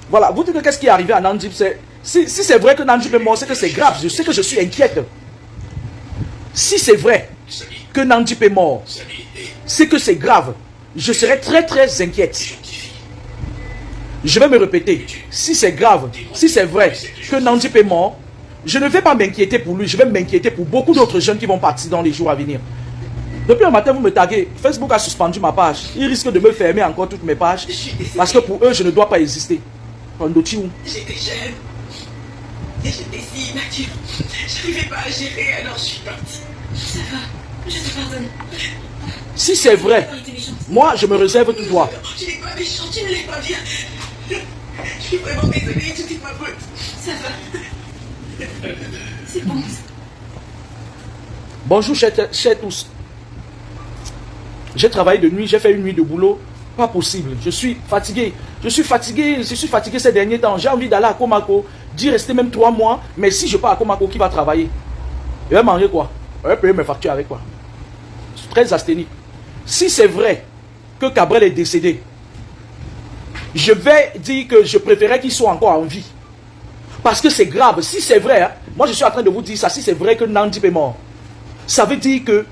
Voilà, vous dites que qu'est-ce qui est arrivé à Nandip, si c'est vrai que Nandip est mort, c'est que c'est grave. Je sais que je suis inquiète. Si c'est vrai que Nandip est mort, c'est que c'est grave. Je serai très très inquiète. Je vais me répéter. Si c'est grave, si c'est vrai que Nandip est mort, je ne vais pas m'inquiéter pour lui. Je vais m'inquiéter pour beaucoup d'autres jeunes qui vont partir dans les jours à venir. Depuis le matin, vous me taguez. Facebook a suspendu ma page. Ils risquent de me fermer encore toutes mes pages. Parce que pour eux, je ne dois pas exister. J'étais jeune. Et j'étais si immature. Je n'arrivais pas à gérer, alors je suis partie. Ça va, je te pardonne. Si c'est vrai, moi, je me réserve tout droit. Tu n'es pas méchant, tu ne l'es pas bien. Je suis vraiment désolée, tout est ma faute. Ça va. C'est bon. Bonjour, chers tous. J'ai travaillé de nuit, j'ai fait une nuit de boulot. Pas possible. Je suis fatigué. Je suis fatigué ces derniers temps. J'ai envie d'aller à Komako, d'y rester même 3 mois. Mais si je pars à Komako, qui va travailler? Il va manger quoi? Il va payer mes factures avec quoi? Je suis très asthénique. Si c'est vrai que Cabrel est décédé, je vais dire que je préférais qu'il soit encore en vie. Parce que c'est grave. Si c'est vrai, hein, moi je suis en train de vous dire ça, si c'est vrai que Nandip est mort, ça veut dire que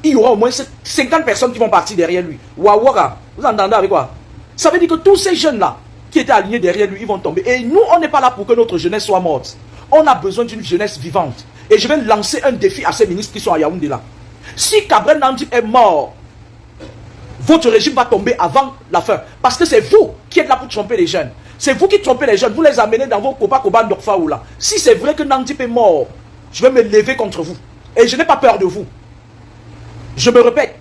il y aura au moins 50 personnes qui vont partir derrière lui. Wawara, vous entendez avec quoi? Ça veut dire que tous ces jeunes-là qui étaient alignés derrière lui, ils vont tomber. Et nous, on n'est pas là pour que notre jeunesse soit morte. On a besoin d'une jeunesse vivante. Et je vais lancer un défi à ces ministres qui sont à Yaoundé là. Si Cabrel Nandip est mort, votre régime va tomber avant la fin. Parce que c'est vous qui êtes là pour tromper les jeunes. C'est vous qui trompez les jeunes. Vous les amenez dans vos Koba Ndokfaou là. Si c'est vrai que Nandip est mort, je vais me lever contre vous. Et je n'ai pas peur de vous. Je me répète.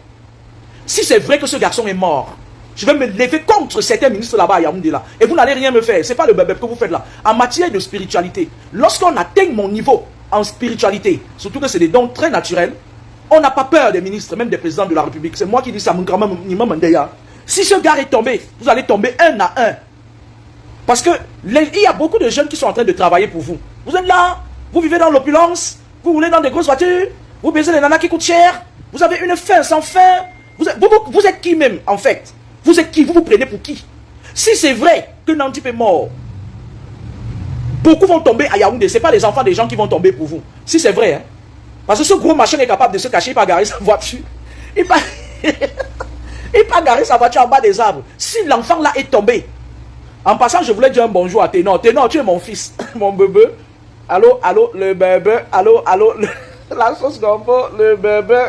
Si c'est vrai que ce garçon est mort, je vais me lever contre certains ministres là-bas à Yaoundé là. Et vous n'allez rien me faire. Ce n'est pas le bébé que vous faites là. En matière de spiritualité, lorsqu'on atteint mon niveau en spiritualité, surtout que c'est des dons très naturels, on n'a pas peur des ministres, même des présidents de la République. C'est moi qui dis ça, mon grand-mère Mandeya. Si ce gars est tombé, vous allez tomber un à un. Parce que il y a beaucoup de jeunes qui sont en train de travailler pour vous. Vous êtes là, vous vivez dans l'opulence, vous roulez dans des grosses voitures, vous baisez les nanas qui coûtent cher, vous avez une faim sans fin. Vous êtes qui même, en fait? Vous êtes qui? Vous vous prenez pour qui? Si c'est vrai que Nandip est mort, beaucoup vont tomber à Yaoundé. Ce n'est pas les enfants des gens qui vont tomber pour vous. Si c'est vrai, hein? Parce que ce gros machin est capable de se cacher, il va garer sa voiture. Il va garer sa voiture en bas des arbres. Si l'enfant là est tombé, en passant, je voulais dire un bonjour à Ténor. Ténor, tu es mon fils, mon bébé. Allô, allô, le bébé. Allô, allô, la sauce gombo, le bébé.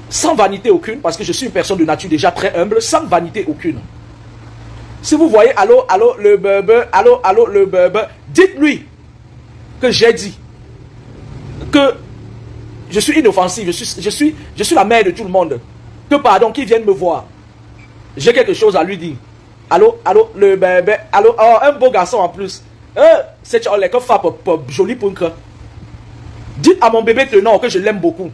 Sans vanité aucune, parce que je suis une personne de nature déjà très humble, sans vanité aucune. Si vous voyez, allô, allô, le bébé, allô, allô, le bébé, dites-lui que j'ai dit que je suis inoffensif, je suis la mère de tout le monde. Que pardon, qu'il vienne me voir. J'ai quelque chose à lui dire. Allô, allô, le bébé, allô, oh, un beau garçon en plus. C'est joli pour que. Dites à mon bébé Ténor que je l'aime beaucoup.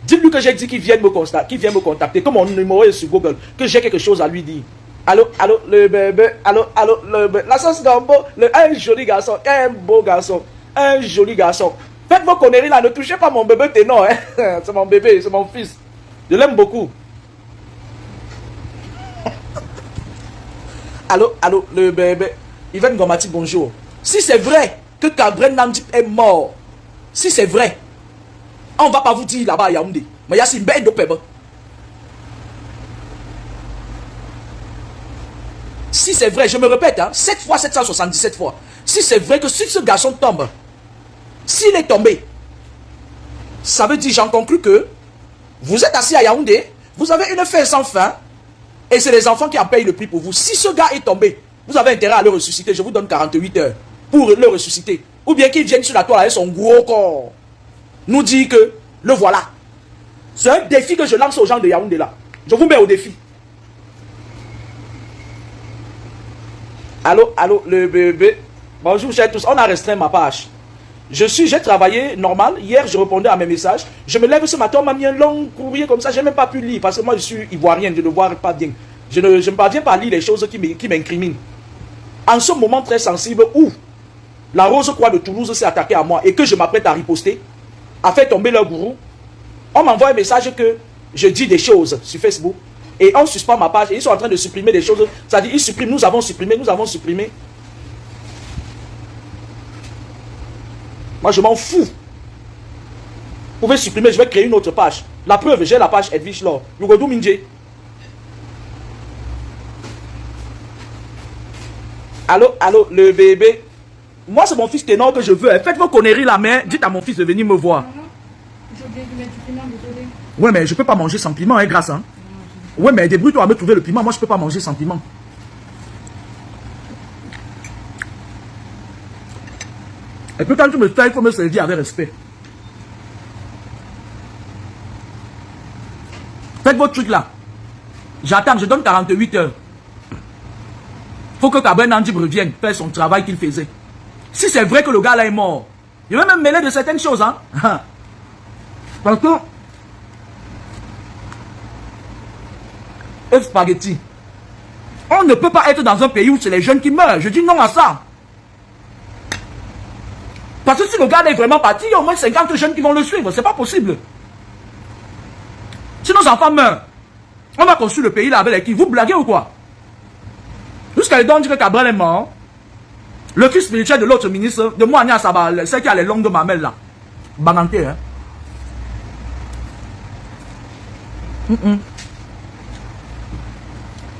Dites-lui que j'ai dit qu'il vienne me contacter, que mon numéro est sur Google, que j'ai quelque chose à lui dire. Allô, allô, le bébé, allô, allô, le bébé. La sauce gombo, un joli garçon, un beau garçon, un joli garçon. Faites vos conneries là, ne touchez pas mon bébé Ténor, hein. C'est mon bébé, c'est mon fils. Je l'aime beaucoup. Allô, allô, le bébé. Yvan Gomati, bonjour. Si c'est vrai que Cabrel Nandip est mort, si c'est vrai, on ne va pas vous dire là-bas à Yaoundé. Mais il y a une bête de pèbe. Si c'est vrai, je me répète, hein, 7 fois 777 fois. Si c'est vrai que si ce garçon tombe, s'il est tombé, ça veut dire, j'en conclus que vous êtes assis à Yaoundé, vous avez une faim sans fin, et c'est les enfants qui en payent le prix pour vous. Si ce gars est tombé, vous avez intérêt à le ressusciter. Je vous donne 48 heures pour le ressusciter. Ou bien qu'il vienne sur la toile avec son gros corps nous dit que le voilà. C'est un défi que je lance aux gens de Yaoundé là. Je vous mets au défi. Allô, allô, le bébé. Bonjour, chers tous. On a restreint ma page. J'ai travaillé normal. Hier, je répondais à mes messages. Je me lève ce matin, on m'a mis un long courrier comme ça. Je n'ai même pas pu lire parce que moi, je suis ivoirien. Je ne vois pas bien. Je ne parviens pas à lire les choses qui m'incriminent. En ce moment très sensible où la Rose-Croix de Toulouse s'est attaquée à moi et que je m'apprête à riposter, a fait tomber leur gourou, on m'envoie un message que je dis des choses sur Facebook Et on suspend ma page et ils sont en train de supprimer des choses. C'est-à-dire, ils suppriment, nous avons supprimé, nous avons supprimé. Moi, je m'en fous. Vous pouvez supprimer, je vais créer une autre page. La preuve, j'ai la page Edwige Law. Yugodou Minje. Allô, allô, le bébé. Moi, c'est mon fils ténor que je veux. Faites vos conneries la main. Dites à mon fils de venir me voir. J'ai oublié de mettre du piment, désolé. Ouais, mais je peux pas manger sans piment, hein, grâce. Hein. Ouais, mais débrouille-toi à me trouver le piment. Moi, je peux pas manger sans piment. Et puis quand tu me fais, il faut me servir avec respect. Faites votre truc là. J'attends, je donne 48 heures. Faut que Kabren Nandib revienne faire son travail qu'il faisait. Si c'est vrai que le gars là est mort, il va même mêler de certaines choses. Hein? Parce que spaghetti. On ne peut pas être dans un pays où c'est les jeunes qui meurent. Je dis non à ça. Parce que si le gars est vraiment parti, il y a au moins 50 jeunes qui vont le suivre. C'est pas possible. Si nos enfants meurent, on va construire le pays là avec les qui. Vous blaguez ou quoi? Jusqu'à les dit que Cabral est mort. Le fils spirituel de l'autre ministre, de moi, c'est qui a les longues de mamelles là. Bananté, hein.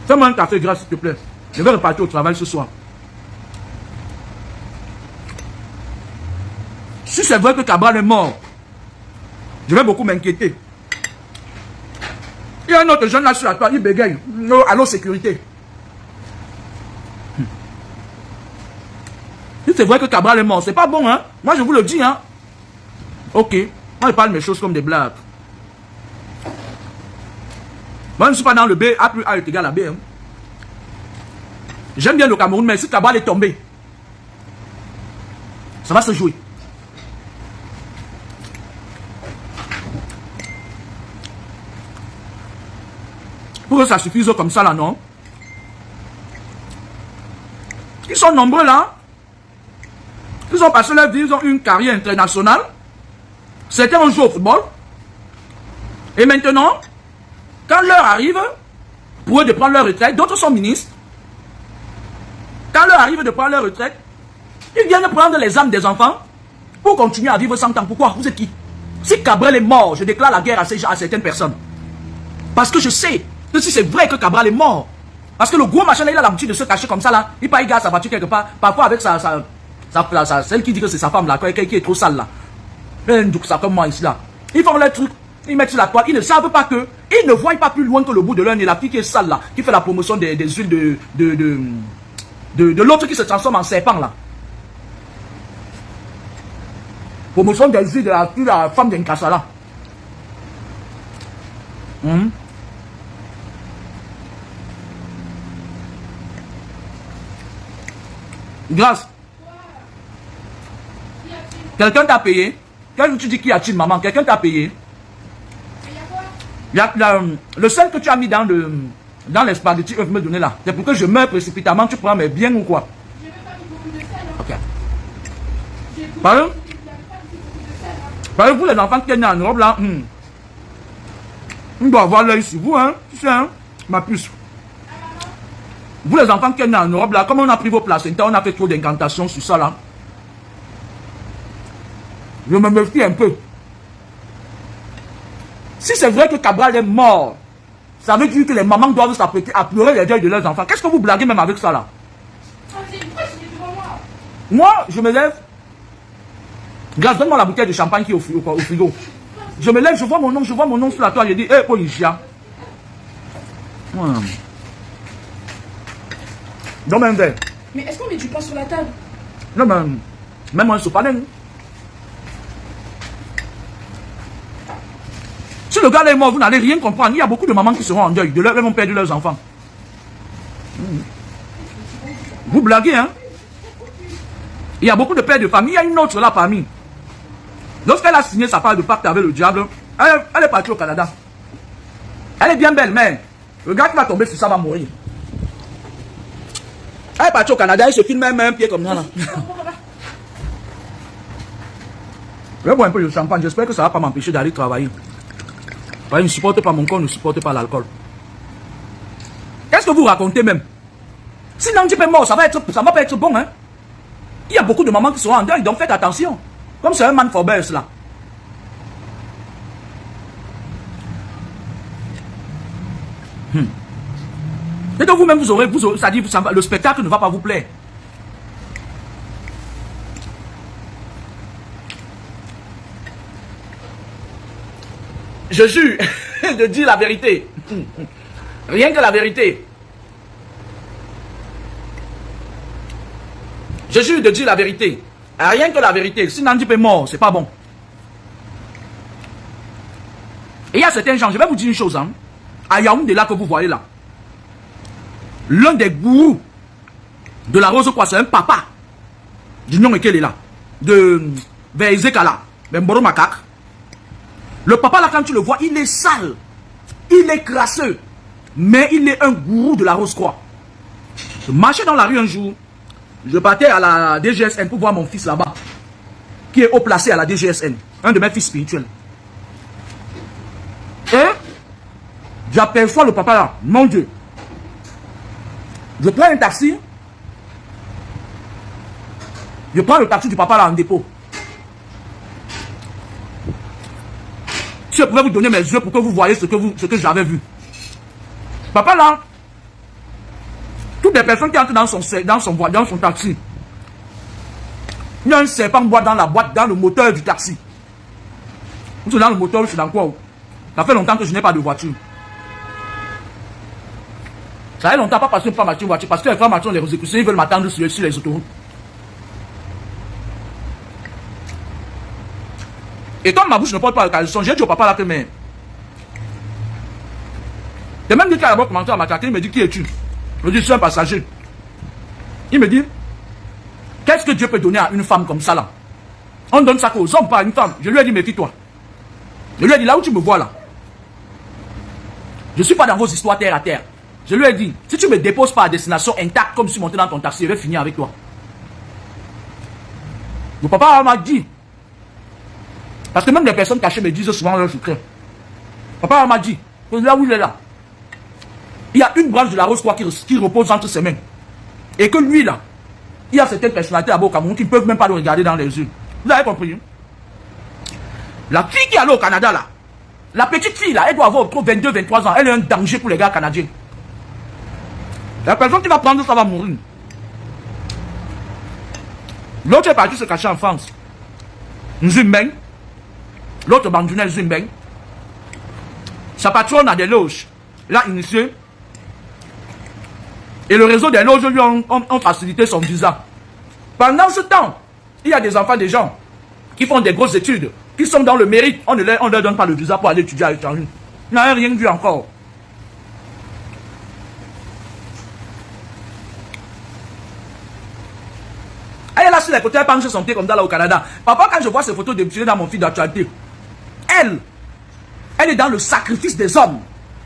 Fais-moi un café gras, s'il te plaît. Je vais repartir au travail ce soir. Si c'est vrai que Cabral est mort, je vais beaucoup m'inquiéter. Il y a un autre jeune là sur la toile, il bégaye. Allô, sécurité. Si c'est vrai que Cabral est mort, c'est pas bon, hein. Moi, je vous le dis, hein. Ok. Moi, je parle mes choses comme des blagues. Moi, je ne suis pas dans le B. A plus A est égal à B. Hein. J'aime bien le Cameroun, mais si Cabral est tombé, ça va se jouer. Pour que ça suffise comme ça, là, non? Ils sont nombreux, là. Ils ont passé leur vie, ils ont une carrière internationale. Certains ont joué au football. Et maintenant, quand l'heure arrive, pour eux de prendre leur retraite, d'autres sont ministres. Quand l'heure arrive de prendre leur retraite, ils viennent prendre les âmes des enfants pour continuer à vivre 100 ans. Pourquoi? Vous êtes qui? Si Cabral est mort, je déclare la guerre à certaines personnes. Parce que je sais que si c'est vrai que Cabral est mort, parce que le gros machin là, il a l'habitude de se cacher comme ça là, il part, il garde sa voiture quelque part, parfois avec celle qui dit que c'est sa femme là, qui est trop sale là. Donc ça comme moi ici là. Ils font leur truc, ils mettent sur la toile, ils ne savent pas que, ils ne voient pas plus loin que le bout de leur nez, la fille qui est sale là, qui fait la promotion des huiles de l'autre qui se transforme en serpent là. Promotion des huiles de la femme d'Inkasa là. Grâce. Quelqu'un t'a payé. Quand tu dis qu'il y a-t-il, maman, quelqu'un t'a payé. Il y a le sel que tu as mis dans les spaghettis, me donner là. C'est pour que je meure précipitamment, tu prends mes biens ou quoi? Je n'ai pas mis beaucoup de sel. Ok. Pardon, vous les enfants qui sont en Europe là, on doit avoir l'œil sur vous, hein. Tu sais, hein, ma puce. Vous les enfants qui sont en Europe là, comme on a pris vos placentas, on a fait trop d'incantations sur ça là. Je me méfie un peu. Si c'est vrai que Cabral est mort, ça veut dire que les mamans doivent s'apprêter à pleurer les deuils de leurs enfants. Qu'est-ce que vous blaguez même avec ça là? Moi, je me lève. Grâce, donne-moi la bouteille de champagne qui est au frigo. Je me lève, je vois mon nom sur la toile, je dis, hé, Polisha. Donne-moi un verre. Mais est-ce qu'on met du pain sur la table? Non, mais même un sopalin. Si le gars est mort, vous n'allez rien comprendre. Il y a beaucoup de mamans qui seront en deuil. Ils vont perdre leurs enfants. Vous blaguez, hein? Il y a beaucoup de pères de famille. Il y a une autre là parmi. Lorsqu'elle a signé sa part de pacte avec le diable, elle est partie au Canada. Elle est bien belle, mais le gars qui va tomber sur ça va mourir. Elle est partie au Canada, elle se filme même un pied comme ça là. Je vais boire un peu de champagne. J'espère que ça ne va pas m'empêcher d'aller travailler. Je ne supporte pas mon corps, ne supporte pas l'alcool. Qu'est-ce que vous racontez même? Si Nandi est mort, ça va pas être bon, hein? Il y a beaucoup de mamans qui seront en deuil, donc faites attention. Comme c'est un man for bears, là. Et donc vous-même, ça dit, le spectacle ne va pas vous plaire. Je jure de dire la vérité. Rien que la vérité. Je jure de dire la vérité. Rien que la vérité. Si Nandi est mort, c'est pas bon. Et il y a certains gens, je vais vous dire une chose. Hein. À Yaoundé, là que vous voyez là. L'un des gourous de la Rose Croix, c'est un papa. Du nom est là. De Veizekala. Mboro Makak. Le papa là, quand tu le vois, il est sale. Il est crasseux. Mais il est un gourou de la Rose Croix. Je marchais dans la rue un jour. Je partais à la DGSN pour voir mon fils là-bas. Qui est haut placé à la DGSN. Un de mes fils spirituels. Et j'aperçois le papa là. Mon Dieu. Je prends un taxi. Je prends le taxi du papa là en dépôt. Si je pouvais vous donner mes yeux pour que vous voyez ce que j'avais vu. Papa là, toutes les personnes qui entrent dans son taxi, il y a un serpent bois dans la boîte, dans le moteur du taxi. Vous êtes dans le moteur, je suis dans quoi? Ça fait longtemps que je n'ai pas de voiture. Ça fait longtemps pas parce que je n'ai pas ma voiture, parce que les femmes les exécutions, ils veulent m'attendre sur les autoroutes. Et comme ma bouche ne porte pas le caleçon, j'ai dit au papa là que mais. Et même lui qui a d'abord commencé à m'attaquer, il me dit qui es-tu? Je dis je suis un passager. Il me dit qu'est-ce que Dieu peut donner à une femme comme ça là? On donne ça aux hommes, pas à une femme. Je lui ai dit méfie-toi. Je lui ai dit là où tu me vois là. Je ne suis pas dans vos histoires terre à terre. Je lui ai dit si tu me déposes pas à destination intacte comme si tu montais dans ton taxi, je vais finir avec toi. Le papa m'a dit. Parce que même les personnes cachées me disent souvent leur secret. Papa m'a dit que là où il est là, il y a une branche de la Rose Croix qui repose entre ses mains. Et que lui là, il y a certaines personnalités à Cameroun qui ne peuvent même pas le regarder dans les yeux. Vous avez compris? La fille qui est allée au Canada là, la petite fille là, elle doit avoir 22-23 ans. Elle est un danger pour les gars canadiens. La personne qui va prendre ça va mourir. L'autre est parti se cacher en France. Nzumbeng. L'autre bandunel Nzumbeng. Sa patronne a des loges. L'a initié. Et le réseau des loges lui ont facilité son visa. Pendant ce temps, il y a des enfants des gens qui font des grosses études, qui sont dans le mérite. On ne leur donne pas le visa pour aller étudier à l'étranger. Ils n'ont rien vu encore. Elle est là sur les côtés, elle penche son pied comme ça là au Canada. Papa, quand je vois ces photos de dans mon fil d'actualité, elle est dans le sacrifice des hommes.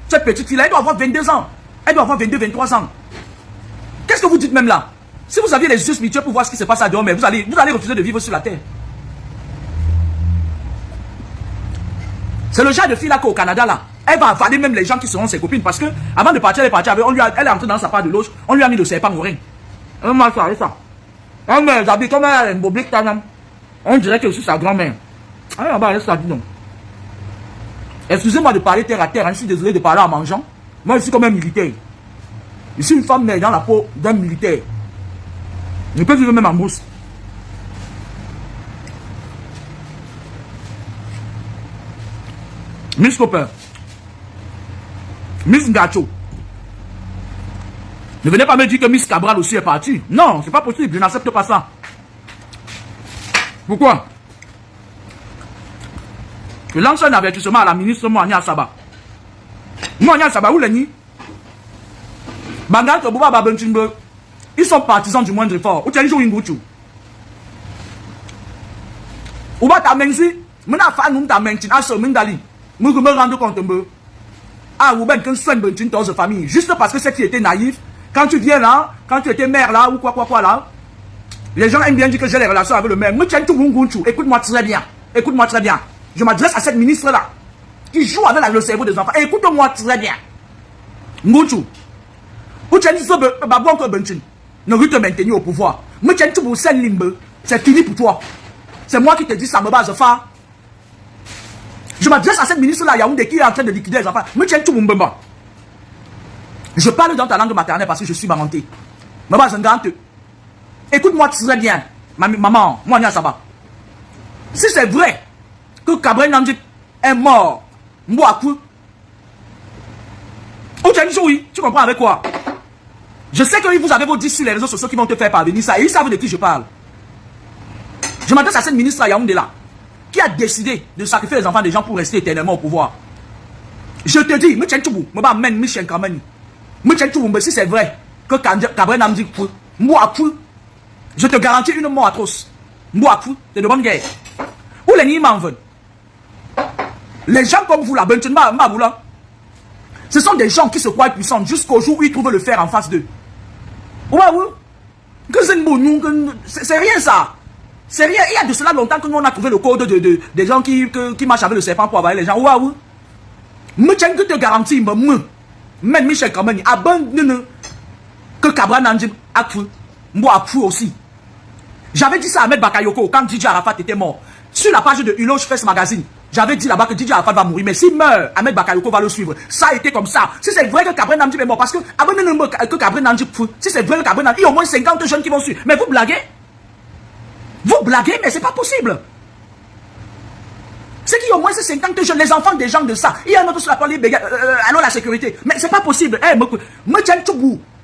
Cette petite fille là, elle doit avoir 22 ans. Elle doit avoir 22-23 ans. Qu'est-ce que vous dites même là? Si vous aviez les yeux spirituels pour voir ce qui se passe à dehors, mais vous allez refuser de vivre sur la terre. C'est le genre de fille là qu'au Canada là, elle va avaler même les gens qui seront ses copines parce que avant de partir, elle est partie avec, elle est entrée dans sa part de loge, on lui a mis le serpent au rein. Elle m'a fait ça. Ah mais j'habite comme elle, on dirait que je suis sa grand-mère. Ah bah elle ça dit non. Excusez-moi de parler terre à terre, je suis désolé de parler en mangeant. Moi je suis comme un militaire. Je suis une femme née dans la peau d'un militaire. Je peux vivre même en mousse. Miss Cooper. Miss Ngacho. Ne venez pas me dire que Miss Cabral aussi est partie. Non, c'est pas possible, je n'accepte pas ça. Pourquoi? Je lance un avertissement à la ministre Moania Saba. Moania Saba, où l'est-ce? Bangan Tobuba Babenchimbe, ils sont partisans du moindre effort. Où tu as joué Nguchu? Où va ta menzi? Mena fa nous ta mentin à ce mindali. Nous me rendre compte un peu. Ah, ou ben qu'un seul bentin dans sa famille. Juste parce que c'est qui était naïf. Quand tu viens là, quand tu étais maire là, ou quoi là, les gens aiment bien dire que j'ai les relations avec le maire. Me tiens tout Nguchu. Écoute-moi très bien. Écoute-moi très bien. Je m'adresse à cette ministre là. Qui joue avec le cerveau des enfants. Écoute-moi très bien. Nguchu. ne veut te maintenir au pouvoir. C'est fini pour toi. C'est moi qui te dis ça me base phare. Je m'adresse à cette ministre-là, Yaoundé, qui est en train de liquider les enfants. Je parle dans ta langue maternelle parce que je suis mamanté. Écoute-moi très bien, maman, moi, ça va. Si c'est vrai que Cabrel Namdi est mort, tu comprends avec quoi? Je sais que vous avez vos 10 sur les réseaux sociaux qui vont te faire parvenir ça et ils savent de qui je parle. Je m'adresse à cette ministre à Yaoundé là, qui a décidé de sacrifier les enfants des gens pour rester éternellement au pouvoir. Je te dis, si c'est vrai que Cabrel Namdi, je te garantis une mort atroce. C'est de bonne guerre. Où les nids m'en veulent? Les gens comme vous là, ce sont des gens qui se croient puissants jusqu'au jour où ils trouvent le fer en face d'eux. C'est rien ça. C'est rien. Il y a de cela longtemps que nous on a trouvé le code des gens qui marchent avec le serpent pour avaler les gens. Je te garantis, même Michel Kamani, abandonne que Cabra Nandjim a cru. Moi aussi. J'avais dit ça à Ahmed Bakayoko quand DJ Arafat était mort. Sur la page de Huloge Fest Magazine, j'avais dit là-bas que DJ Arafat va mourir. Mais s'il meurt, Ahmed Bakayoko va le suivre. Ça a été comme ça. Si c'est vrai que Cabra Nandjim est mort, parce que Cabra Nandjim, si c'est vrai que Cabra Nandjim, il y a au moins 50 jeunes qui vont suivre. Mais vous blaguez? Vous blaguez, mais c'est pas possible. C'est qu'il y a au moins 50 jeunes, les enfants des gens de ça. Il y a un autre sur la parole, alors la sécurité. Mais c'est pas possible.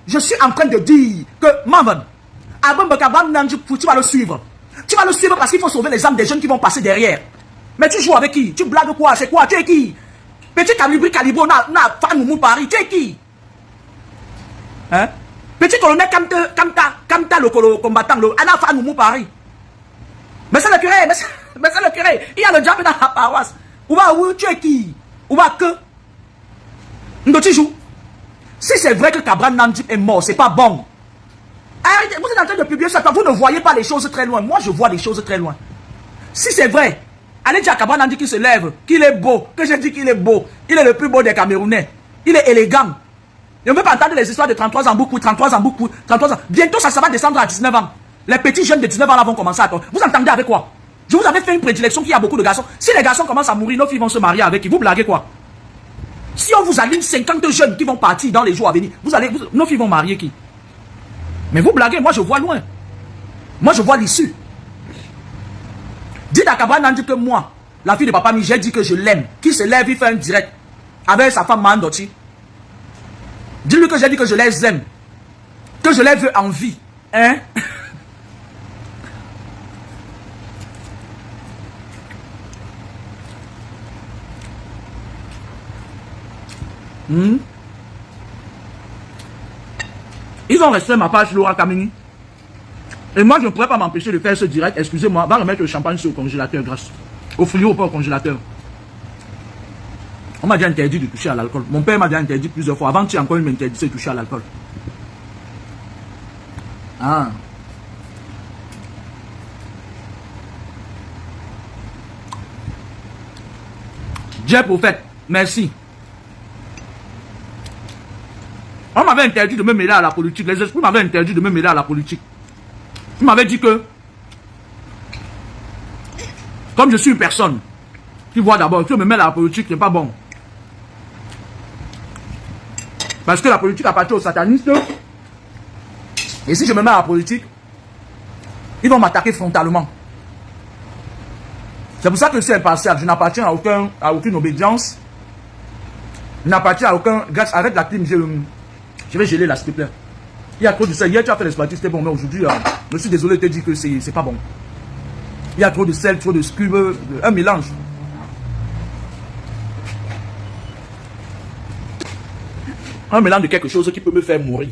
Je suis en train de dire que Maman, tu vas le suivre. Tu vas le suivre parce qu'il faut sauver les âmes des jeunes qui vont passer derrière. Mais tu joues avec qui? Tu blagues quoi? C'est quoi? Tu es qui? Petit Calibro, Fanou Paris, tu es qui? Hein? Petit colonel Kamta, le combattant, Anna Fanou Paris. Mais c'est le curé, mais c'est le curé. Il y a le diable dans la paroisse. Où tu es qui? Où va que? Tu joues. Si c'est vrai que Cabral Nandjip est mort, c'est pas bon. Arrêtez, vous êtes en train de publier ça, vous ne voyez pas les choses très loin. Moi, je vois les choses très loin. Si c'est vrai, allez dire à Cabral Nandjip qu'il se lève, qu'il est beau, que j'ai dit qu'il est beau. Il est le plus beau des Camerounais. Il est élégant. Et on ne veut pas entendre les histoires de 33 ans beaucoup, 33 ans beaucoup, 33 ans. Bientôt, ça va descendre à 19 ans. Les petits jeunes de 19 ans là vont commencer à attendre. Vous entendez avec quoi? Je vous avais fait une prédilection qu'il y a beaucoup de garçons. Si les garçons commencent à mourir, nos filles vont se marier avec qui? Vous blaguez quoi? Si on vous aligne 50 jeunes qui vont partir dans les jours à venir, nos filles vont marier qui? Mais vous blaguez, moi je vois loin. Moi je vois l'issue. Dites à Cabral Nandjip que moi, la fille de Papa Mi, j'ai dit que je l'aime. Qui se lève, il fait un direct avec sa femme Mandoti. Dis-lui que j'ai dit que je les aime. Que je les veux en vie. Hein? Ils ont resté ma page Laura Kamini. Et moi, je ne pourrais pas m'empêcher de faire ce direct. Excusez-moi, va remettre le champagne sur le congélateur, grâce. Au frigo, pas au congélateur. On m'a déjà interdit de toucher à l'alcool. Mon père m'a déjà interdit plusieurs fois. Avant-hier encore, il m'interdisait de toucher à l'alcool. Ah. Dieu prophète, merci. On m'avait interdit de me mêler à la politique. Les esprits m'avaient interdit de me mêler à la politique. Ils m'avaient dit que, comme je suis une personne qui voit d'abord, que me mêler à la politique, c'est pas bon. Parce que la politique appartient aux satanistes. Et si je me mets à la politique, ils vont m'attaquer frontalement. C'est pour ça que je suis impartial. Je n'appartiens à aucune obédience. Je n'appartiens à aucun... Grâce, arrête la clim, je vais geler là, s'il te plaît. Il y a trop de sel. Hier, tu as fait l'exploitation, c'était bon. Mais aujourd'hui, je suis désolé de te dire que c'est pas bon. Il y a trop de sel, trop de scube, un mélange. Un mélange de quelque chose qui peut me faire mourir.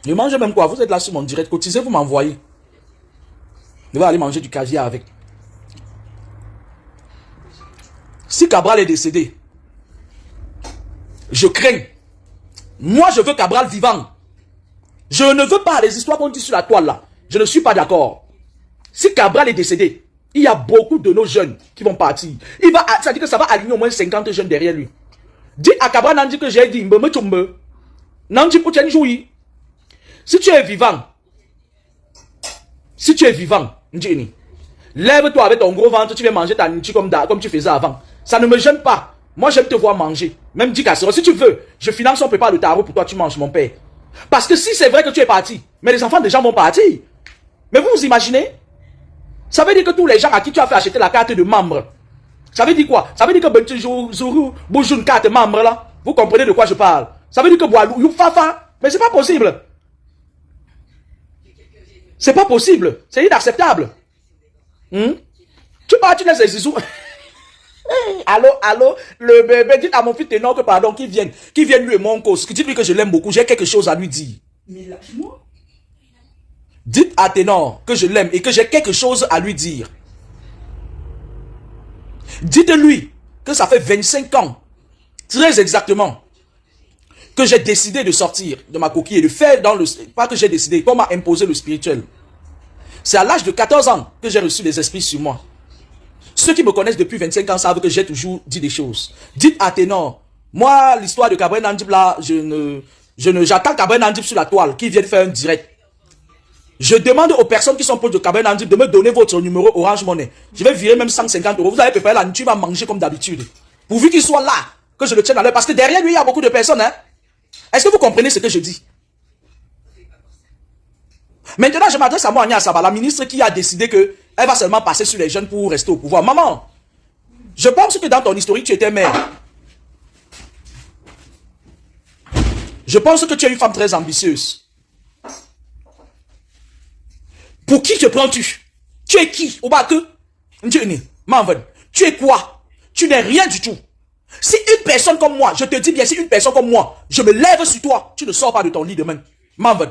Je mange même quoi? Vous êtes là sur mon direct. Cotisez, vous m'envoyez. Je vais aller manger du caviar avec. Si Cabral est décédé, je crains. Moi, je veux Cabral vivant. Je ne veux pas les histoires qu'on dit sur la toile là. Je ne suis pas d'accord. Si Cabral est décédé, Il y a beaucoup de nos jeunes qui vont partir. Ça dit que ça va aligner au moins 50 jeunes derrière lui. Dis à Kabra Nandi que j'ai dit, Nandi pour jouer. Si tu es vivant, Ndjini, lève-toi avec ton gros ventre, tu viens manger ta nourriture comme tu faisais avant. Ça ne me gêne pas. Moi, j'aime te voir manger. Même 10 casseroles. Si tu veux, je finance, on prépare le tarot pour toi, tu manges, mon père. Parce que si c'est vrai que tu es parti, mais les enfants des gens vont partir. Mais vous imaginez? Ça veut dire que tous les gens à qui tu as fait acheter la carte de membre, ça veut dire quoi? Ça veut dire que Benjourou bouge une carte membre là. Vous comprenez de quoi je parle? Ça veut dire que Boalou, Youfafa. Mais c'est pas possible. C'est pas possible. C'est inacceptable. Tu pars, tu laisses les zizous. Allô, le bébé, dites à mon fils ténor que pardon, qu'il vienne lui et mon cause. Dites-lui que je l'aime beaucoup, j'ai quelque chose à lui dire. Mais lâche-moi. Dites à ténor que je l'aime et que j'ai quelque chose à lui dire. Dites-lui que ça fait 25 ans, très exactement, que j'ai décidé de sortir de ma coquille et de faire dans le... Pas que j'ai décidé, qu'on m'a imposé le spirituel. C'est à l'âge de 14 ans que j'ai reçu des esprits sur moi. Ceux qui me connaissent depuis 25 ans savent que j'ai toujours dit des choses. Dites à ténor, moi, l'histoire de Kabra Nandib là, j'attends Kabra Nandib sur la toile, qui vienne faire un direct. Je demande aux personnes qui sont proches de Kabra Nandib de me donner votre numéro Orange Money. Je vais virer même 150 €. Vous allez préparer la nourriture, va manger comme d'habitude. Pourvu qu'il soit là, que je le tienne à l'heure. Parce que derrière lui, il y a beaucoup de personnes. Hein? Est-ce que vous comprenez ce que je dis? Maintenant, je m'adresse à moi, Anya Saba, la ministre qui a décidé qu'elle va seulement passer sur les jeunes pour rester au pouvoir. Maman, je pense que dans ton historique, tu étais mère. Je pense que tu es une femme très ambitieuse. Pour qui te prends-tu? Tu es qui? Au bas que? Tu es quoi? Tu n'es rien du tout. Si une personne comme moi, je te dis bien, si une personne comme moi, je me lève sur toi, tu ne sors pas de ton lit demain. Manven.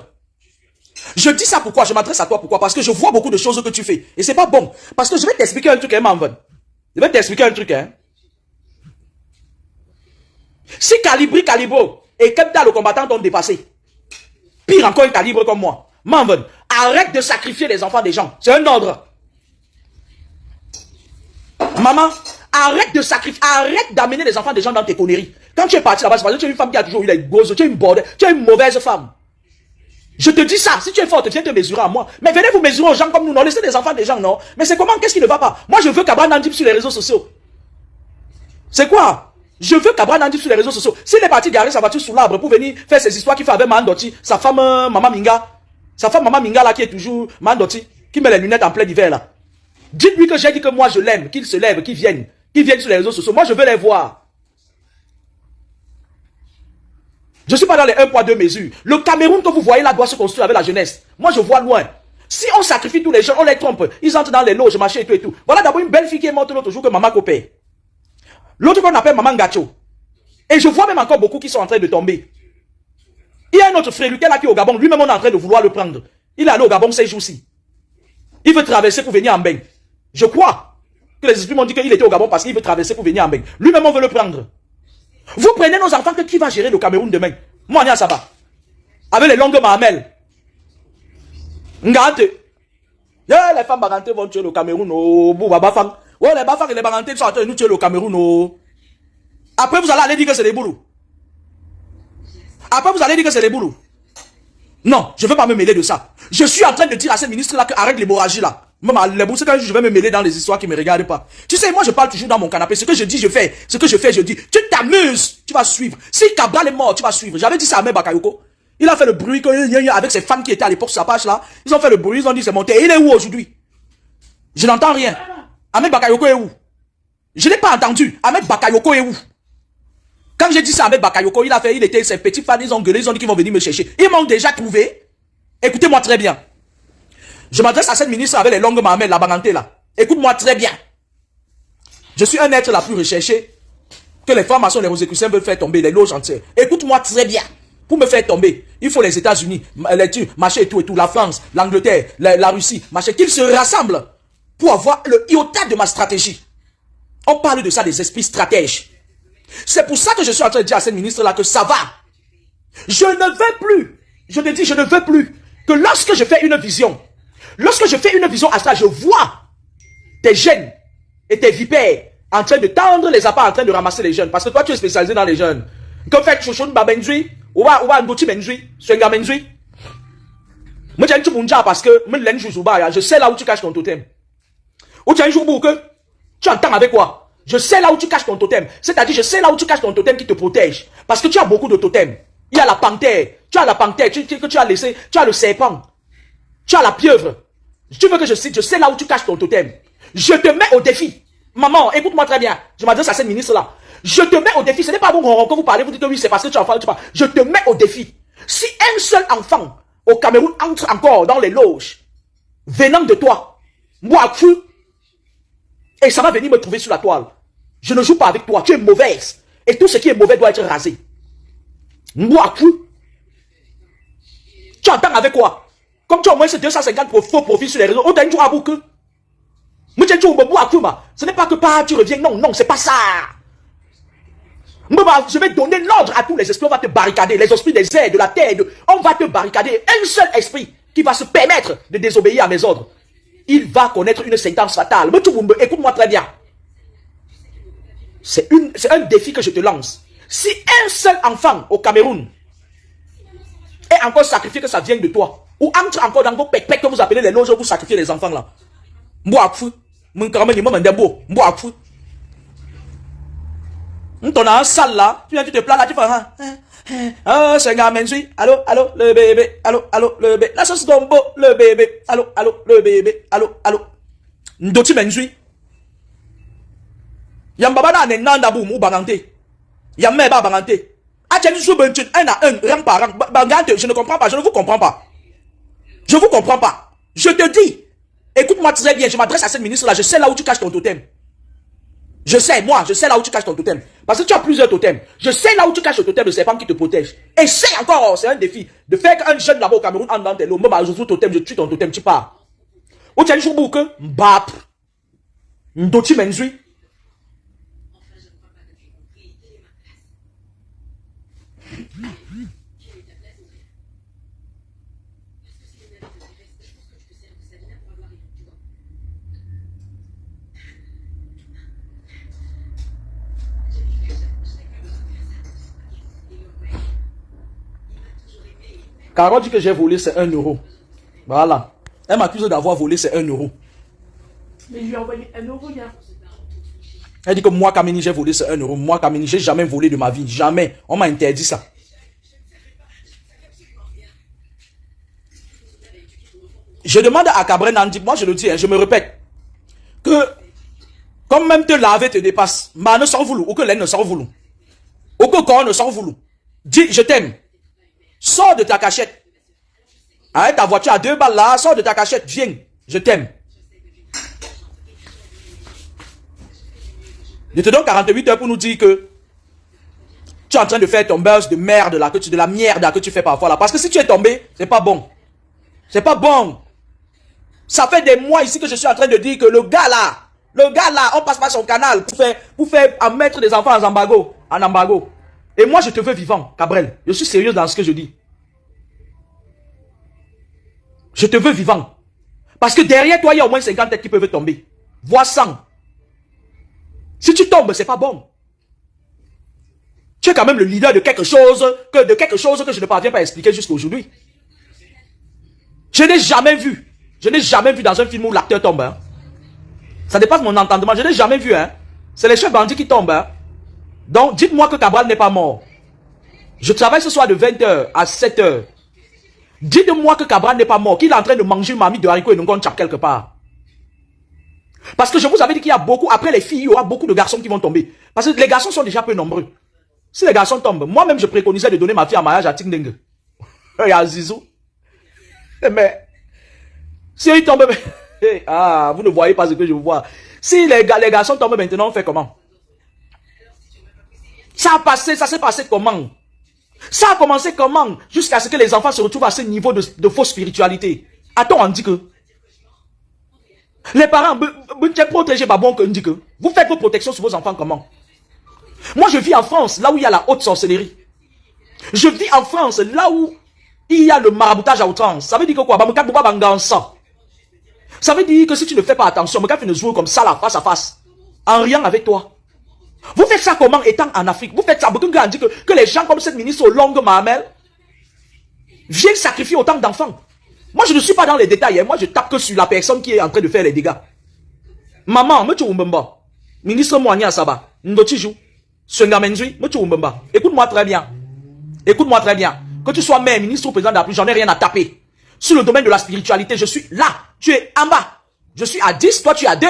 Je dis ça pourquoi? Je m'adresse à toi pourquoi? Parce que je vois beaucoup de choses que tu fais. Et c'est pas bon. Parce que je vais t'expliquer un truc, hein, Manven. Je vais t'expliquer un truc, hein. Si Calibro et Kepta le combattant t'ont dépassé, pire encore un calibre comme moi, Manven, arrête de sacrifier les enfants des gens. C'est un ordre. Maman, arrête de sacrifier, arrête d'amener les enfants des gens dans tes conneries. Quand tu es parti là-bas, c'est parce que tu es une femme qui a toujours eu les gosses, tu es une bordelle, tu es une mauvaise femme. Je te dis ça, si tu es forte, viens te mesurer à moi. Mais venez vous mesurer aux gens comme nous, non, laissez les enfants des gens, non. Mais c'est comment, qu'est-ce qui ne va pas? Moi, je veux Kabra Nandib sur les réseaux sociaux. C'est quoi? Je veux Kabra Nandib sur les réseaux sociaux. S'il est parti garer sa voiture sous l'arbre pour venir faire ses histoires qu'il fait avec Mandoti, sa femme Maman Minga, là qui est toujours Mandoti, qui met les lunettes en plein hiver là. Dites-lui que j'ai dit que moi je l'aime, qu'il se lève, qu'il vienne sur les réseaux sociaux. Moi je veux les voir. Je ne suis pas dans les 1 poids 2 mesures. Le Cameroun que vous voyez là doit se construire avec la jeunesse. Moi je vois loin. Si on sacrifie tous les gens, on les trompe, ils entrent dans les loges, machin et tout et tout. Voilà d'abord une belle fille qui est morte l'autre jour que Maman Copé. L'autre qu'on appelle Maman Gacho. Et je vois même encore beaucoup qui sont en train de tomber. Il y a un autre frère, lui, qui est là qui est au Gabon. Lui-même, on est en train de vouloir le prendre. Il est allé au Gabon ces jours-ci. Il veut traverser pour venir en Beng. Je crois que les esprits m'ont dit qu'il était au Gabon parce qu'il veut traverser pour venir en Beng. Lui-même, on veut le prendre. Vous prenez nos enfants, que qui va gérer le Cameroun demain? Moi, Nia Saba. Avec les longues mamelles. Ngante. Les femmes bagantes vont tuer le Cameroun. Oh, Bafang. Ouais, les Bafang et les bagantes sont en train de nous tuer le Cameroun. Oh. Après, vous allez aller dire que c'est des boulous. Après, vous allez dire que c'est des boulous. Non, je ne veux pas me mêler de ça. Je suis en train de dire à ces ministres-là qu'arrête l'hémorragie là. Même à les bourses, quand je vais me mêler dans les histoires qui ne me regardent pas. Tu sais, moi je parle toujours dans mon canapé. Ce que je dis, je fais. Ce que je fais, je dis. Tu t'amuses, tu vas suivre. Si Cabral est mort, tu vas suivre. J'avais dit ça à Ahmed Bakayoko. Il a fait le bruit avec ses fans qui étaient à l'époque sur sa page là. Ils ont fait le bruit, ils ont dit c'est monté. Et il est où aujourd'hui? Je n'entends rien. Ahmed Bakayoko est où? Je n'ai pas entendu. Ahmed Bakayoko est où? Quand j'ai dit ça à Ahmed Bakayoko, il était ses petits fans, ils ont gueulé, ils ont dit qu'ils vont venir me chercher. Ils m'ont déjà trouvé. Écoutez-moi très bien. Je m'adresse à cette ministre avec les longues mamelles, la baganté là. Écoute-moi très bien. Je suis un être la plus recherché que les francs-maçons, les Rosicruciens veulent faire tomber, les loges entières. Écoute-moi très bien. Pour me faire tomber, il faut les États-Unis, machin et tout, la France, l'Angleterre, la Russie, machin, qu'ils se rassemblent pour avoir le iota de ma stratégie. On parle de ça des esprits stratèges. C'est pour ça que je suis en train de dire à cette ministre-là que ça va. Je ne veux plus, je te dis, je ne veux plus que lorsque je fais une vision astrale, je vois tes jeunes et tes vipères en train de tendre les appâts, en train de ramasser les jeunes. Parce que toi, tu es spécialisé dans les jeunes. Comme fait chouchou babenzui, ou va ndoti menzui, swenga menzui. Moi, j'ai un petit munja parce que je sais là où tu caches ton totem. Ou tu as un jour où que tu entends avec quoi? Je sais là où tu caches ton totem. C'est-à-dire, je sais là où tu caches ton totem qui te protège. Parce que tu as beaucoup de totems. Il y a la panthère. Tu as la panthère que tu as laissé. Tu as le serpent. Tu as la pieuvre. Tu veux que je cite, je sais là où tu caches ton totem. Je te mets au défi. Maman, écoute-moi très bien. Je m'adresse à cette ministre-là. Je te mets au défi. Ce n'est pas bon quand vous parlez, vous dites que oui, c'est parce que tu as enfant, tu parles. Je te mets au défi. Si un seul enfant au Cameroun entre encore dans les loges, venant de toi, moi, et ça va venir me trouver sur la toile. Je ne joue pas avec toi. Tu es mauvaise. Et tout ce qui est mauvais doit être rasé. Moi, tu entends avec quoi? Comme tu as au moins ces 250 faux profils sur les réseaux, on t'a dit à boucle. Ce n'est pas que tu reviens. Non, non, c'est pas ça. Je vais donner l'ordre à tous les esprits. On va te barricader. Les esprits des airs, de la terre. On va te barricader. Un seul esprit qui va se permettre de désobéir à mes ordres. Il va connaître une sentence fatale. Écoute-moi très bien. C'est un défi que je te lance. Si un seul enfant au Cameroun est encore sacrifié, que ça vienne de toi, ou entre encore dans vos pec que vous appelez les loges où vous sacrifiez les enfants là. On a un salle là, tu te plains là, tu fais oh, c'est un gars, allô, allô, le bébé, allô, allô, le bébé, la sauce gombo, le bébé, allô, allô, le bébé, allô, allô. Ndoti menzui. Yambaba na nenda boum ou bangante. Yamme ba bangante. Acheni sou benchun, un à un, rang par rang. Bangante, je ne comprends pas, je ne vous comprends pas. Je vous comprends pas. Je te dis, écoute-moi très bien, je m'adresse à cette ministre-là, je sais là où tu caches ton totem. Je sais, moi, je sais là où tu caches ton totem. Parce que tu as plusieurs totems. Je sais là où tu caches le totem de serpent qui te protège. Et c'est encore, c'est un défi. De faire qu'un jeune là-bas au Cameroun entre dans tes lots, même je joue totem, je tue ton totem, tu pars. Où tu as dit jour que mbap. Ndoti menzui. Carole dit que j'ai volé, c'est 1 euro. Voilà. Elle m'accuse d'avoir volé, c'est 1 euro. Mais je lui ai envoyé 1 euro hier. Elle dit que moi, Kamini, j'ai volé, c'est 1 euro. Moi, Kamini, j'ai jamais volé de ma vie. Jamais. On m'a interdit ça. Je demande à Cabré Nandi, moi je le dis, hein, je me répète, que comme même te laver te dépasse, ma ne s'en voulou, ou que l'aine ne s'en voulou, ou que corps ne s'en voulou. Dis, je t'aime. Sors de ta cachette. Hein, ta voiture à 2 balles là, sors de ta cachette, viens, je t'aime. Je te donne 48 heures pour nous dire que tu es en train de faire ton buzz de merde là, de la merde là, que tu fais parfois là. Parce que si tu es tombé, c'est pas bon. C'est pas bon. Ça fait des mois ici que je suis en train de dire que le gars là, on passe par son canal pour faire mettre des enfants en embargo. Et moi, je te veux vivant, Cabrel. Je suis sérieux dans ce que je dis. Je te veux vivant. Parce que derrière toi, il y a au moins 50 têtes qui peuvent tomber. Vois 100. Si tu tombes, c'est pas bon. Tu es quand même le leader de quelque chose que je ne parviens pas à expliquer jusqu'à aujourd'hui. Je n'ai jamais vu dans un film où l'acteur tombe. Hein. Ça dépasse mon entendement. Je n'ai jamais vu. Hein. C'est les chefs bandits qui tombent. Hein. Donc, dites-moi que Cabral n'est pas mort. Je travaille ce soir de 20h à 7h. Dites-moi que Cabral n'est pas mort, qu'il est en train de manger une marmite de haricots et non qu'on quelque part. Parce que je vous avais dit qu'il y a beaucoup, après les filles, il y aura beaucoup de garçons qui vont tomber. Parce que les garçons sont déjà peu nombreux. Si les garçons tombent, moi-même je préconisais de donner ma fille en mariage à Tingdeng. Et à Zizou. Mais, si ils tombent, vous ne voyez pas ce que je vois. Si les garçons tombent maintenant, on fait comment? Ça s'est passé comment? Ça a commencé comment? Jusqu'à ce que les enfants se retrouvent à ce niveau de fausse spiritualité. Attends, on dit que les parents, vous faites vos protections sur vos enfants comment? Moi, je vis en France, là où il y a la haute sorcellerie. Je vis en France, là où il y a le maraboutage à outrance. Ça veut dire que quoi? Ça veut dire que si tu ne fais pas attention, quand tu ne joues comme ça là, face à face, en rien avec toi. Vous faites ça comment étant en Afrique? Vous faites ça, quelqu'un dit que les gens comme cette ministre aux longues mamelles viennent sacrifier autant d'enfants. Moi, je ne suis pas dans les détails. Hein. Moi, je tape que sur la personne qui est en train de faire les dégâts. Maman, ministre Moania Saba, Ndotijou, Sengamenjui, écoute-moi très bien. Écoute-moi très bien. Que tu sois maire, ministre ou président de la République, j'en ai rien à taper. Sur le domaine de la spiritualité, je suis là. Tu es en bas. Je suis à 10, toi tu es à 2.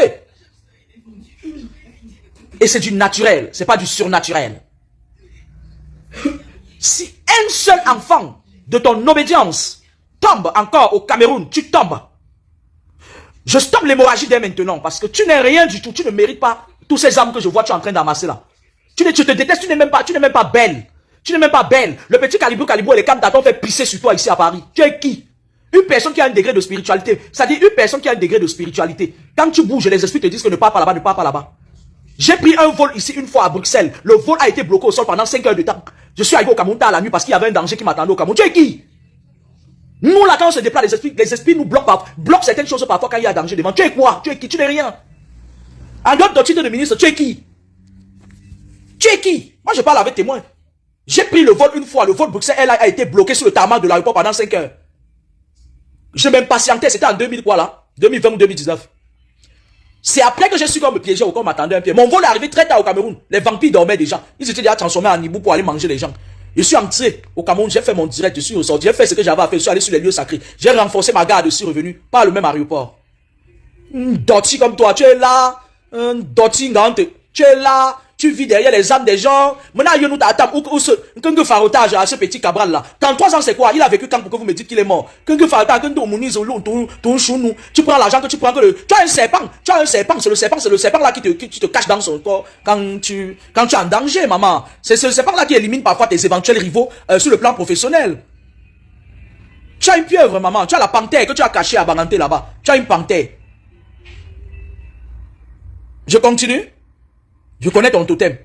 Et c'est du naturel, c'est pas du surnaturel. Si un seul enfant de ton obédience tombe encore au Cameroun, tu tombes. Je stoppe l'hémorragie dès maintenant parce que tu n'es rien du tout. Tu ne mérites pas tous ces âmes que je vois tu es en train d'amasser là. Tu te détestes, tu n'es même pas belle. Tu n'es même pas belle. Le petit Calibro et les camps t'ont fait pisser sur toi ici à Paris. Tu es qui? Une personne qui a un degré de spiritualité. C'est-à-dire une personne qui a un degré de spiritualité. Quand tu bouges, les esprits te disent que ne pars pas là-bas, ne pars pas là-bas. J'ai pris un vol ici une fois à Bruxelles. Le vol a été bloqué au sol pendant 5 heures de temps. Je suis arrivé au Cameroun tard la nuit parce qu'il y avait un danger qui m'attendait au Cameroun. Tu es qui? Nous là quand on se déplace, les esprits nous bloquent certaines choses parfois quand il y a danger devant. Tu es quoi? Tu es qui? Tu n'es rien. En dehors de ton titre de ministre, tu es qui? Tu es qui? Moi je parle avec témoin. J'ai pris le vol une fois. Le vol Bruxelles a été bloqué sur le tarmac de l'aéroport pendant 5 heures. Je m'impatientais. C'était en 2000 quoi là? 2020 ou 2019. C'est après que j'ai su qu'on me piégeait ou qu'on m'attendait un pied. Mon vol est arrivé très tard au Cameroun. Les vampires dormaient déjà. Ils étaient déjà transformés en hibou pour aller manger les gens. Je suis entré au Cameroun, j'ai fait mon direct, je suis ressorti, j'ai fait ce que j'avais à faire, je suis allé sur les lieux sacrés. J'ai renforcé ma garde, je suis revenu, pas le même aéroport. Doti comme toi, tu es là. Doti ngante, tu es là. Tu vis derrière les âmes des gens. Maintenant, il y a un farotage à ce petit Cabral là. 33 ans, c'est quoi? Il a vécu quand pour que vous me dites qu'il est mort? Tu prends l'argent que tu prends que le. Tu as un serpent. C'est le serpent là qui te cache dans son corps quand tu es en danger, maman. C'est le serpent là qui élimine parfois tes éventuels rivaux sur le plan professionnel. Tu as une pieuvre, maman. Tu as la panthère que tu as cachée à Banganté là-bas. Tu as une panthère. Je continue? Je connais ton totem.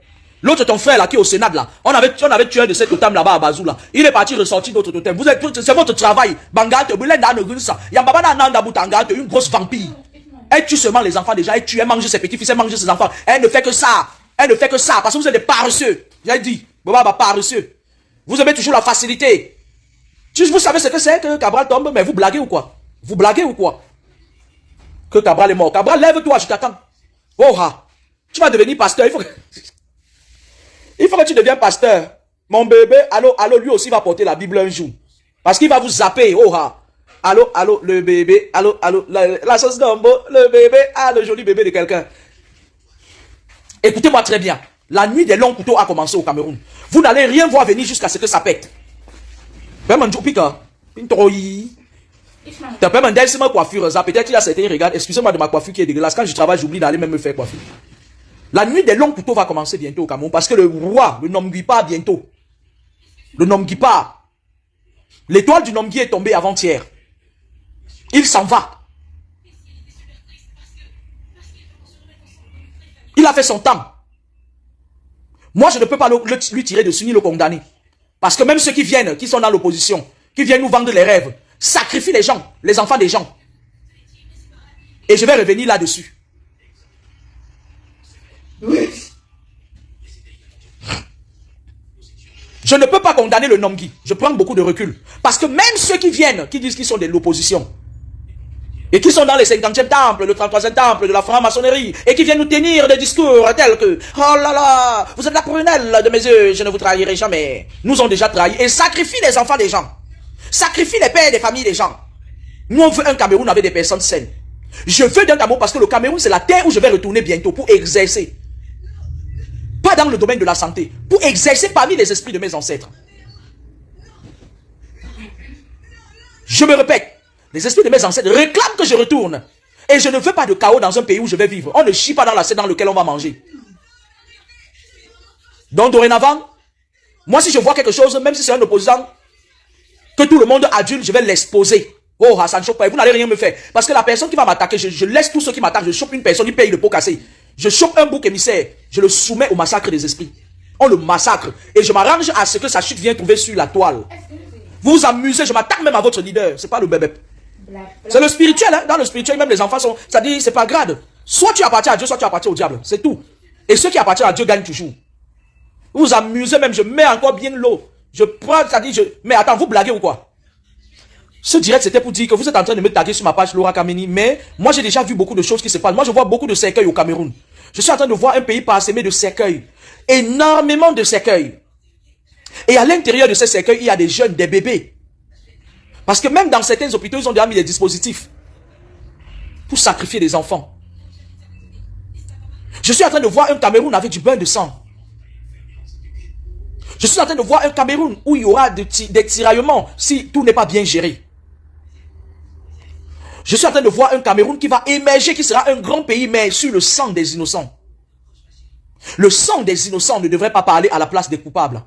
L'autre, ton frère là, qui est au Sénat là, on avait tué un de ces totems là-bas à Bazou là. Il est parti ressortir d'autres totems. C'est votre travail. Bangate, une grosse vampire. Elle tue seulement les enfants déjà. Elle tue, elle mange ses petits-fils, elle mange ses enfants. Elle ne fait que ça. Elle ne fait que ça. Parce que vous êtes des paresseux. J'ai dit, paresseux. Vous aimez toujours la facilité. Vous savez ce que c'est que Cabral tombe, mais vous blaguez ou quoi? Vous blaguez ou quoi? Que Cabral est mort. Cabral, lève-toi, je t'attends. Oh ha. Tu vas devenir pasteur. Il faut que tu deviennes pasteur. Mon bébé, allô, lui aussi va porter la Bible un jour. Parce qu'il va vous zapper. Oh ha. Allô, le bébé. Allô, la sauce gombo, le bébé. Ah, le joli bébé de quelqu'un. Écoutez-moi très bien. La nuit des longs couteaux a commencé au Cameroun. Vous n'allez rien voir venir jusqu'à ce que ça pète. T'as pas mandé ma coiffure. Peut-être qu'il y a certains regardent. Excusez-moi de ma coiffure qui est dégueulasse. Quand je travaille, j'oublie d'aller même me faire coiffer. La nuit des longs couteaux va commencer bientôt au Cameroun parce que le roi, le Nomgui part bientôt. Le Nomgui part. L'étoile du Nomgui est tombée avant-hier. Il s'en va. Il a fait son temps. Moi, je ne peux pas lui tirer dessus ni le condamner. Parce que même ceux qui viennent, qui sont dans l'opposition, qui viennent nous vendre les rêves, sacrifient les gens, les enfants des gens. Et je vais revenir là-dessus. Oui. Je ne peux pas condamner le Nomgui. Je prends beaucoup de recul. Parce que même ceux qui viennent, qui disent qu'ils sont de l'opposition, et qui sont dans les 50e temples, le 33e temple de la franc-maçonnerie, et qui viennent nous tenir des discours tels que « Oh là là, vous êtes la prunelle de mes yeux, je ne vous trahirai jamais », nous ont déjà trahis et sacrifient les enfants des gens. Sacrifient les pères des familles des gens. Nous, on veut un Cameroun avec des personnes saines. Je veux d'un Cameroun parce que le Cameroun, c'est la terre où je vais retourner bientôt pour exercer. Pas dans le domaine de la santé. Pour exercer parmi les esprits de mes ancêtres. Je me répète. Les esprits de mes ancêtres réclament que je retourne. Et je ne veux pas de chaos dans un pays où je vais vivre. On ne chie pas dans l'assiette dans lequel on va manger. Donc dorénavant, moi si je vois quelque chose, même si c'est un opposant, que tout le monde adulte, je vais l'exposer. Oh, ça ne choque pas. Vous n'allez rien me faire. Parce que la personne qui va m'attaquer, je laisse tous ceux qui m'attaquent. Je chope une personne, il paye le pot cassé. Je chope un bouc émissaire. Je le soumets au massacre des esprits. On le massacre. Et je m'arrange à ce que sa chute vienne trouver sur la toile. Vous vous amusez, je m'attaque même à votre leader. C'est pas le bébé. C'est le spirituel, hein. Dans le spirituel, même les enfants sont... Ça dit, c'est pas grave. Soit tu appartiens à Dieu, soit tu appartiens au diable. C'est tout. Et ceux qui appartiennent à Dieu gagnent toujours. Vous vous amusez même, je mets encore bien l'eau. Je prends, ça dit, mais attends, vous blaguez ou quoi? Ce direct, c'était pour dire que vous êtes en train de me taguer sur ma page Laura Kameni, mais moi j'ai déjà vu beaucoup de choses qui se passent. Moi je vois beaucoup de cercueils au Cameroun. Je suis en train de voir un pays parsemé de cercueils. Énormément de cercueils. Et à l'intérieur de ces cercueils, il y a des jeunes, des bébés. Parce que même dans certains hôpitaux, ils ont déjà mis des dispositifs pour sacrifier des enfants. Je suis en train de voir un Cameroun avec du bain de sang. Je suis en train de voir un Cameroun où il y aura des tiraillements si tout n'est pas bien géré. Je suis en train de voir un Cameroun qui va émerger, qui sera un grand pays, mais sur le sang des innocents. Le sang des innocents ne devrait pas parler à la place des coupables.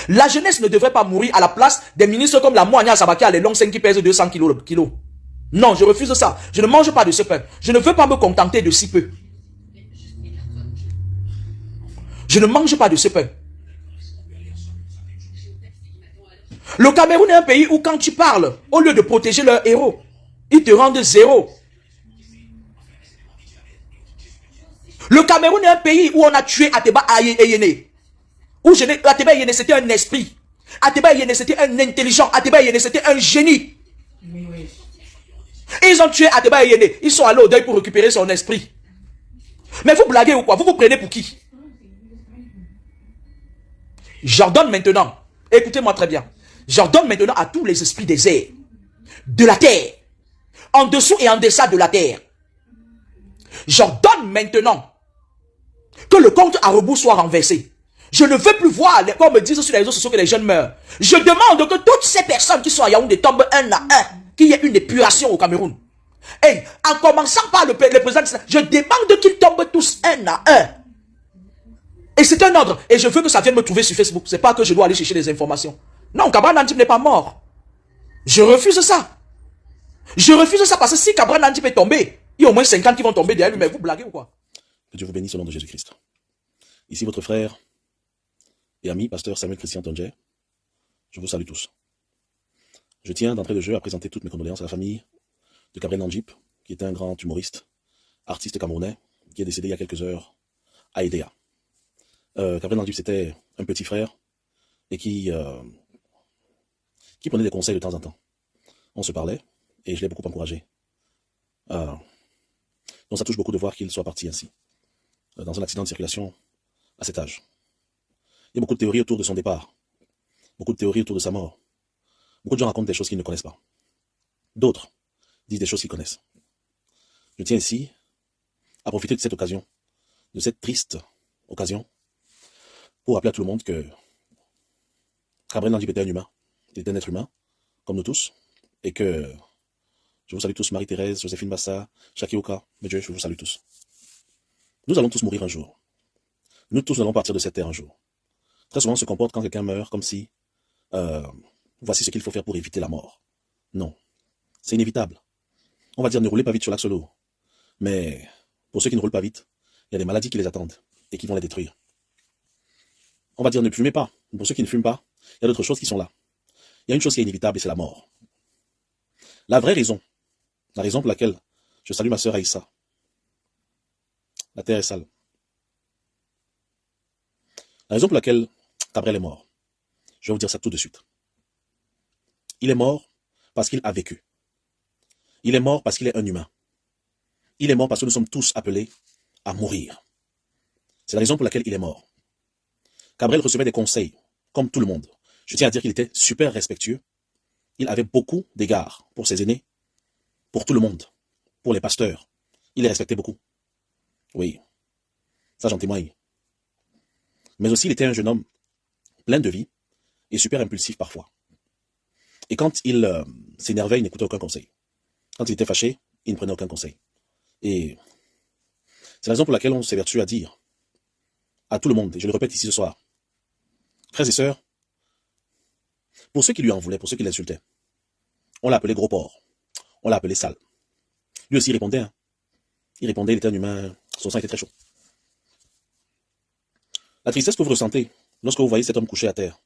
La jeunesse ne devrait pas mourir à la place des ministres comme la Moania Sabaki à les longs seins qui pèsent 200 kilos. Non, je refuse ça. Je ne mange pas de ce pain. Je ne veux pas me contenter de si peu. Je ne mange pas de ce pain. Le Cameroun est un pays où quand tu parles, au lieu de protéger leurs héros, ils te rendent zéro. Le Cameroun est un pays où on a tué Ateba Ayene. Où Ateba Ayene c'était un esprit. Ateba Ayene c'était un intelligent. Ateba Ayene c'était un génie. Et ils ont tué Ateba Ayene. Ils sont allés au deuil pour récupérer son esprit. Mais vous blaguez ou quoi? Vous vous prenez pour qui? J'ordonne maintenant. Écoutez-moi très bien. J'ordonne maintenant à tous les esprits des airs, de la terre, en dessous et en deçà de la terre. J'ordonne maintenant que le compte à rebours soit renversé. Je ne veux plus voir, comme on me dit sur les réseaux sociaux, que les jeunes meurent. Je demande que toutes ces personnes qui sont à Yaoundé tombent un à un, qu'il y ait une épuration au Cameroun. Et en commençant par le président, je demande qu'ils tombent tous un à un. Et c'est un ordre. Et je veux que ça vienne me trouver sur Facebook. C'est pas que je dois aller chercher des informations. Non, Kabra Nandib n'est pas mort. Je refuse ça. Je refuse ça parce que si Kabra Nandib est tombé, il y a au moins 50 qui vont tomber derrière lui. Mais vous blaguez ou quoi? Que Dieu vous bénisse au nom de Jésus-Christ. Ici votre frère et ami, pasteur Samuel Christian Tonje. Je vous salue tous. Je tiens d'entrée de jeu à présenter toutes mes condoléances à la famille de Gabriel Nandib, qui était un grand humoriste, artiste camerounais, qui est décédé il y a quelques heures à Edea. Gabriel Nandib, c'était un petit frère et qui prenait des conseils de temps en temps. On se parlait et je l'ai beaucoup encouragé. Donc ça touche beaucoup de voir qu'il soit parti ainsi, dans un accident de circulation à cet âge. Il y a beaucoup de théories autour de son départ, beaucoup de théories autour de sa mort. Beaucoup de gens racontent des choses qu'ils ne connaissent pas. D'autres disent des choses qu'ils connaissent. Je tiens ici à profiter de cette occasion, de cette triste occasion, pour rappeler à tout le monde que Gabriel Nandib était un humain, il était un être humain, comme nous tous, et que je vous salue tous, Marie-Thérèse, Joséphine Bassa, Shaki Oka, Medjeux, je vous salue tous. Nous allons tous mourir un jour. Nous tous allons partir de cette terre un jour. Très souvent, on se comporte quand quelqu'un meurt comme si voici ce qu'il faut faire pour éviter la mort. Non, c'est inévitable. On va dire ne roulez pas vite sur l'axe lourd. Mais pour ceux qui ne roulent pas vite, il y a des maladies qui les attendent et qui vont les détruire. On va dire ne fumez pas. Pour ceux qui ne fument pas, il y a d'autres choses qui sont là. Il y a une chose qui est inévitable et c'est la mort. La vraie raison, la raison pour laquelle je salue ma sœur Aïssa. La terre est sale. La raison pour laquelle Gabriel est mort, je vais vous dire ça tout de suite. Il est mort parce qu'il a vécu. Il est mort parce qu'il est un humain. Il est mort parce que nous sommes tous appelés à mourir. C'est la raison pour laquelle il est mort. Gabriel recevait des conseils, comme tout le monde. Je tiens à dire qu'il était super respectueux. Il avait beaucoup d'égards pour ses aînés, pour tout le monde, pour les pasteurs. Il les respectait beaucoup. Oui, ça j'en témoigne. Mais aussi il était un jeune homme plein de vie et super impulsif parfois. Et quand il s'énervait, il n'écoutait aucun conseil. Quand il était fâché, il ne prenait aucun conseil. Et c'est la raison pour laquelle on s'évertue à dire à tout le monde, et je le répète ici ce soir, frères et sœurs, pour ceux qui lui en voulaient, pour ceux qui l'insultaient, on l'a appelé gros porc, on l'a appelé sale. Lui aussi il répondait, hein. Il répondait, il était un humain, son sang était très chaud. La tristesse que vous ressentez lorsque vous voyez cet homme couché à terre,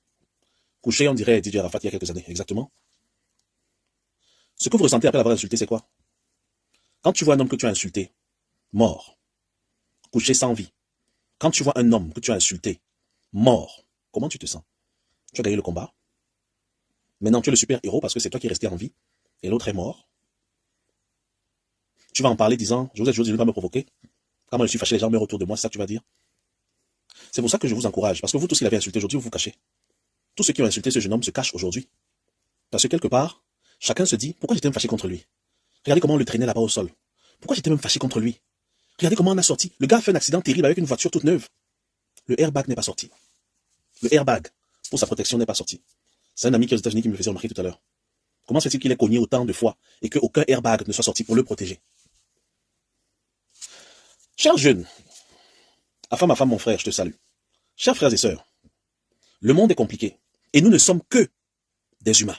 couché on dirait Didier Arafat il y a quelques années, exactement. Ce que vous ressentez après l'avoir insulté, c'est quoi? Quand tu vois un homme que tu as insulté, mort, couché sans vie. Quand tu vois un homme que tu as insulté, mort, comment tu te sens? Tu as gagné le combat. Maintenant, tu es le super-héros parce que c'est toi qui es resté en vie et l'autre est mort. Tu vas en parler disant, je vous ai toujours dit de ne pas me provoquer. Quand moi je suis fâché, les gens meurent autour de moi, c'est ça que tu vas dire? C'est pour ça que je vous encourage, parce que vous tous qui l'avez insulté aujourd'hui, vous vous cachez. Tous ceux qui ont insulté ce jeune homme se cachent aujourd'hui. Parce que quelque part, chacun se dit, pourquoi j'étais même fâché contre lui? Regardez comment on le traînait là-bas au sol. Pourquoi j'étais même fâché contre lui? Regardez comment on a sorti. Le gars a fait un accident terrible avec une voiture toute neuve. Le airbag n'est pas sorti. Le airbag, pour sa protection, n'est pas sorti. C'est un ami qui est aux États-Unis qui me faisait remarquer tout à l'heure. Comment se fait-il qu'il ait cogné autant de fois et qu'aucun airbag ne soit sorti pour le protéger? Chers jeunes, à femme, mon frère, je te salue. Chers frères et sœurs, le monde est compliqué et nous ne sommes que des humains.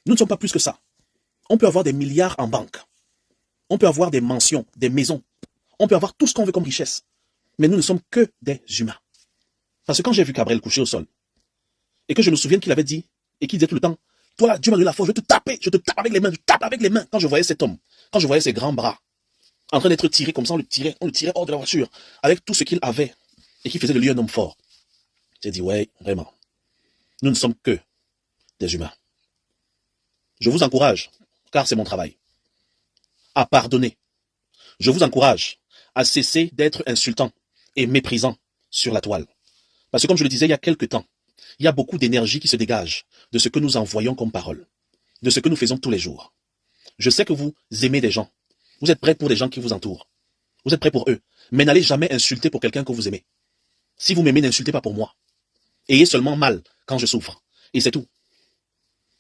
Nous ne sommes pas plus que ça. On peut avoir des milliards en banque. On peut avoir des mansions, des maisons. On peut avoir tout ce qu'on veut comme richesse. Mais nous ne sommes que des humains. Parce que quand j'ai vu Cabrel couché au sol, et que je me souviens qu'il avait dit, et qu'il disait tout le temps, toi là, Dieu m'a donné la force, je vais te taper, je te tape avec les mains, je tape avec les mains. Quand je voyais cet homme, quand je voyais ses grands bras, en train d'être tiré comme ça, on le tirait hors de la voiture, avec tout ce qu'il avait, et qui faisait de lui un homme fort. J'ai dit, ouais, vraiment, nous ne sommes que des humains. Je vous encourage, car c'est mon travail, à pardonner. Je vous encourage à cesser d'être insultant et méprisant sur la toile. Parce que comme je le disais il y a quelque temps, il y a beaucoup d'énergie qui se dégage de ce que nous envoyons comme parole, de ce que nous faisons tous les jours. Je sais que vous aimez des gens. Vous êtes prêts pour les gens qui vous entourent. Vous êtes prêts pour eux. Mais n'allez jamais insulter pour quelqu'un que vous aimez. Si vous m'aimez, n'insultez pas pour moi. Ayez seulement mal quand je souffre. Et c'est tout.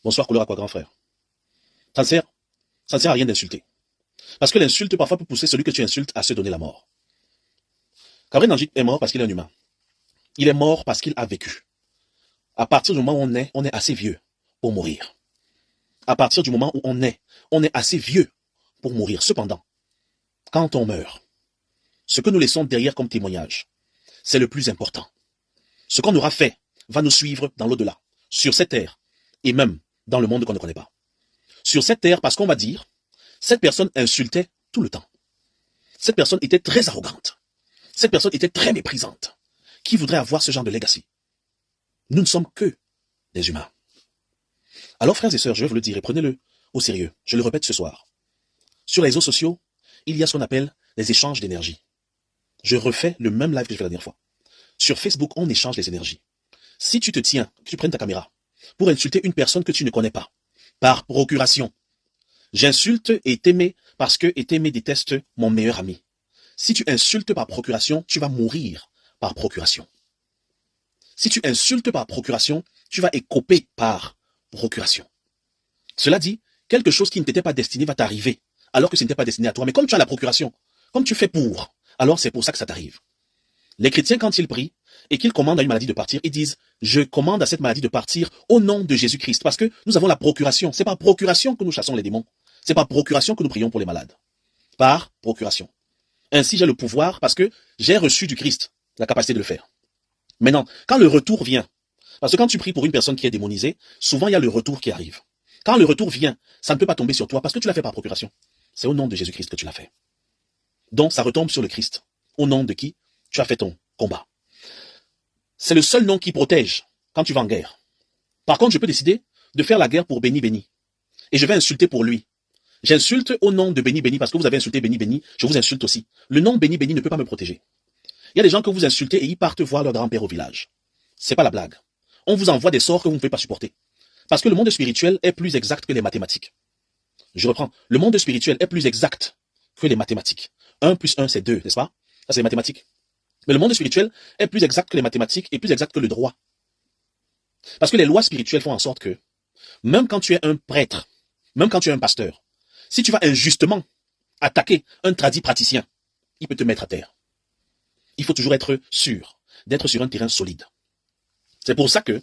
Bonsoir, couleur à quoi, grand frère. Ça ne sert à rien d'insulter. Parce que l'insulte parfois peut pousser celui que tu insultes à se donner la mort. Cabrel Nangit est mort parce qu'il est un humain. Il est mort parce qu'il a vécu. À partir du moment où on est assez vieux pour mourir. À partir du moment où on est assez vieux pour mourir. Cependant, quand on meurt, ce que nous laissons derrière comme témoignage, c'est le plus important. Ce qu'on aura fait va nous suivre dans l'au-delà, sur cette terre, et même dans le monde qu'on ne connaît pas. Sur cette terre, parce qu'on va dire, cette personne insultait tout le temps. Cette personne était très arrogante. Cette personne était très méprisante. Qui voudrait avoir ce genre de legacy? Nous ne sommes que des humains. Alors, frères et sœurs, je vais vous le dire et prenez-le au sérieux. Je le répète ce soir. Sur les réseaux sociaux, il y a ce qu'on appelle les échanges d'énergie. Je refais le même live que je fait la dernière fois. Sur Facebook, on échange les énergies. Si tu te tiens, que tu prennes ta caméra pour insulter une personne que tu ne connais pas, par procuration, j'insulte Etémé parce que Etémé déteste mon meilleur ami. Si tu insultes par procuration, tu vas mourir par procuration. Si tu insultes par procuration, tu vas écoper par procuration. Cela dit, quelque chose qui ne t'était pas destiné va t'arriver, alors que ce n'était pas destiné à toi. Mais comme tu as la procuration, comme tu fais pour, alors c'est pour ça que ça t'arrive. Les chrétiens, quand ils prient et qu'ils commandent à une maladie de partir, ils disent « Je commande à cette maladie de partir au nom de Jésus-Christ ». Parce que nous avons la procuration. C'est par procuration que nous chassons les démons. C'est par procuration que nous prions pour les malades. Par procuration. Ainsi, j'ai le pouvoir parce que j'ai reçu du Christ la capacité de le faire. Maintenant, quand le retour vient, parce que quand tu pries pour une personne qui est démonisée, souvent il y a le retour qui arrive. Quand le retour vient, ça ne peut pas tomber sur toi parce que tu l'as fait par procuration. C'est au nom de Jésus-Christ que tu l'as fait. Donc ça retombe sur le Christ. Au nom de qui tu as fait ton combat. C'est le seul nom qui protège quand tu vas en guerre. Par contre, je peux décider de faire la guerre pour Béni Béni. Et je vais insulter pour lui. J'insulte au nom de Béni Béni parce que vous avez insulté Béni Béni, je vous insulte aussi. Le nom Béni Béni ne peut pas me protéger. Il y a des gens que vous insultez et ils partent voir leur grand-père au village. C'est pas la blague. On vous envoie des sorts que vous ne pouvez pas supporter. Parce que le monde spirituel est plus exact que les mathématiques. Je reprends. Le monde spirituel est plus exact que les mathématiques. 1 plus 1, c'est 2, n'est-ce pas? Ça, c'est les mathématiques. Mais le monde spirituel est plus exact que les mathématiques et plus exact que le droit. Parce que les lois spirituelles font en sorte que, même quand tu es un prêtre, même quand tu es un pasteur, si tu vas injustement attaquer un tradit praticien, il peut te mettre à terre. Il faut toujours être sûr d'être sur un terrain solide. C'est pour ça que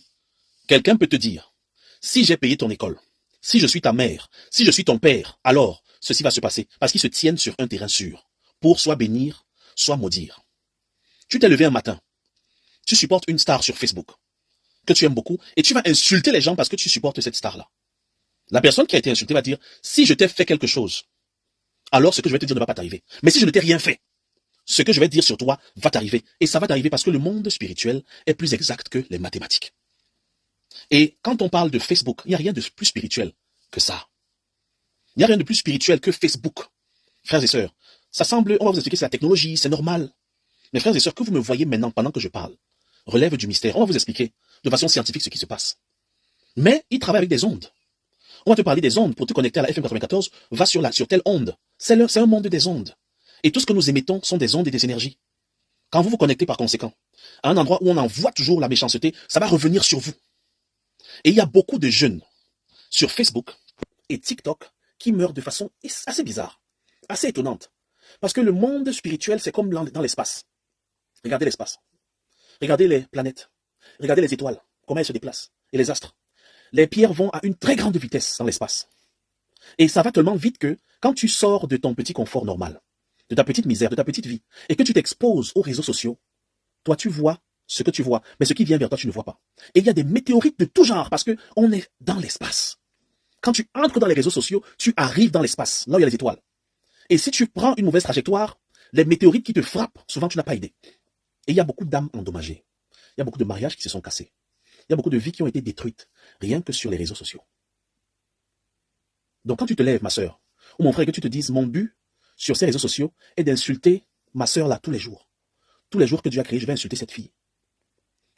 quelqu'un peut te dire, si j'ai payé ton école, si je suis ta mère, si je suis ton père, alors ceci va se passer. Parce qu'ils se tiennent sur un terrain sûr, pour soit bénir, soit maudire. Tu t'es levé un matin, tu supportes une star sur Facebook, que tu aimes beaucoup, et tu vas insulter les gens parce que tu supportes cette star-là. La personne qui a été insultée va dire, si je t'ai fait quelque chose, alors ce que je vais te dire ne va pas t'arriver. Mais si je ne t'ai rien fait, ce que je vais dire sur toi va t'arriver. Et ça va t'arriver parce que le monde spirituel est plus exact que les mathématiques. Et quand on parle de Facebook, il n'y a rien de plus spirituel que ça. Il n'y a rien de plus spirituel que Facebook. Frères et sœurs, ça semble, on va vous expliquer, c'est la technologie, c'est normal. Mais frères et sœurs, que vous me voyez maintenant, pendant que je parle, relève du mystère. On va vous expliquer de façon scientifique ce qui se passe. Mais il travaille avec des ondes. On va te parler des ondes. Pour te connecter à la FM 94, va sur telle onde. C'est un monde des ondes. Et tout ce que nous émettons sont des ondes et des énergies. Quand vous vous connectez par conséquent à un endroit où on envoie toujours la méchanceté, ça va revenir sur vous. Et il y a beaucoup de jeunes sur Facebook et TikTok qui meurent de façon assez bizarre, assez étonnante. Parce que le monde spirituel, c'est comme dans l'espace. Regardez l'espace. Regardez les planètes. Regardez les étoiles, comment elles se déplacent. Et les astres. Les pierres vont à une très grande vitesse dans l'espace. Et ça va tellement vite que quand tu sors de ton petit confort normal, de ta petite misère, de ta petite vie, et que tu t'exposes aux réseaux sociaux, toi tu vois ce que tu vois, mais ce qui vient vers toi tu ne vois pas. Et il y a des météorites de tout genre, parce qu'on est dans l'espace. Quand tu entres dans les réseaux sociaux, tu arrives dans l'espace, là où il y a les étoiles. Et si tu prends une mauvaise trajectoire, les météorites qui te frappent, souvent tu n'as pas idée. Et il y a beaucoup d'âmes endommagées. Il y a beaucoup de mariages qui se sont cassés. Il y a beaucoup de vies qui ont été détruites, rien que sur les réseaux sociaux. Donc quand tu te lèves, ma sœur, ou mon frère, que tu te dises, mon but sur ces réseaux sociaux est d'insulter ma sœur là tous les jours. Tous les jours que Dieu a créé, je vais insulter cette fille.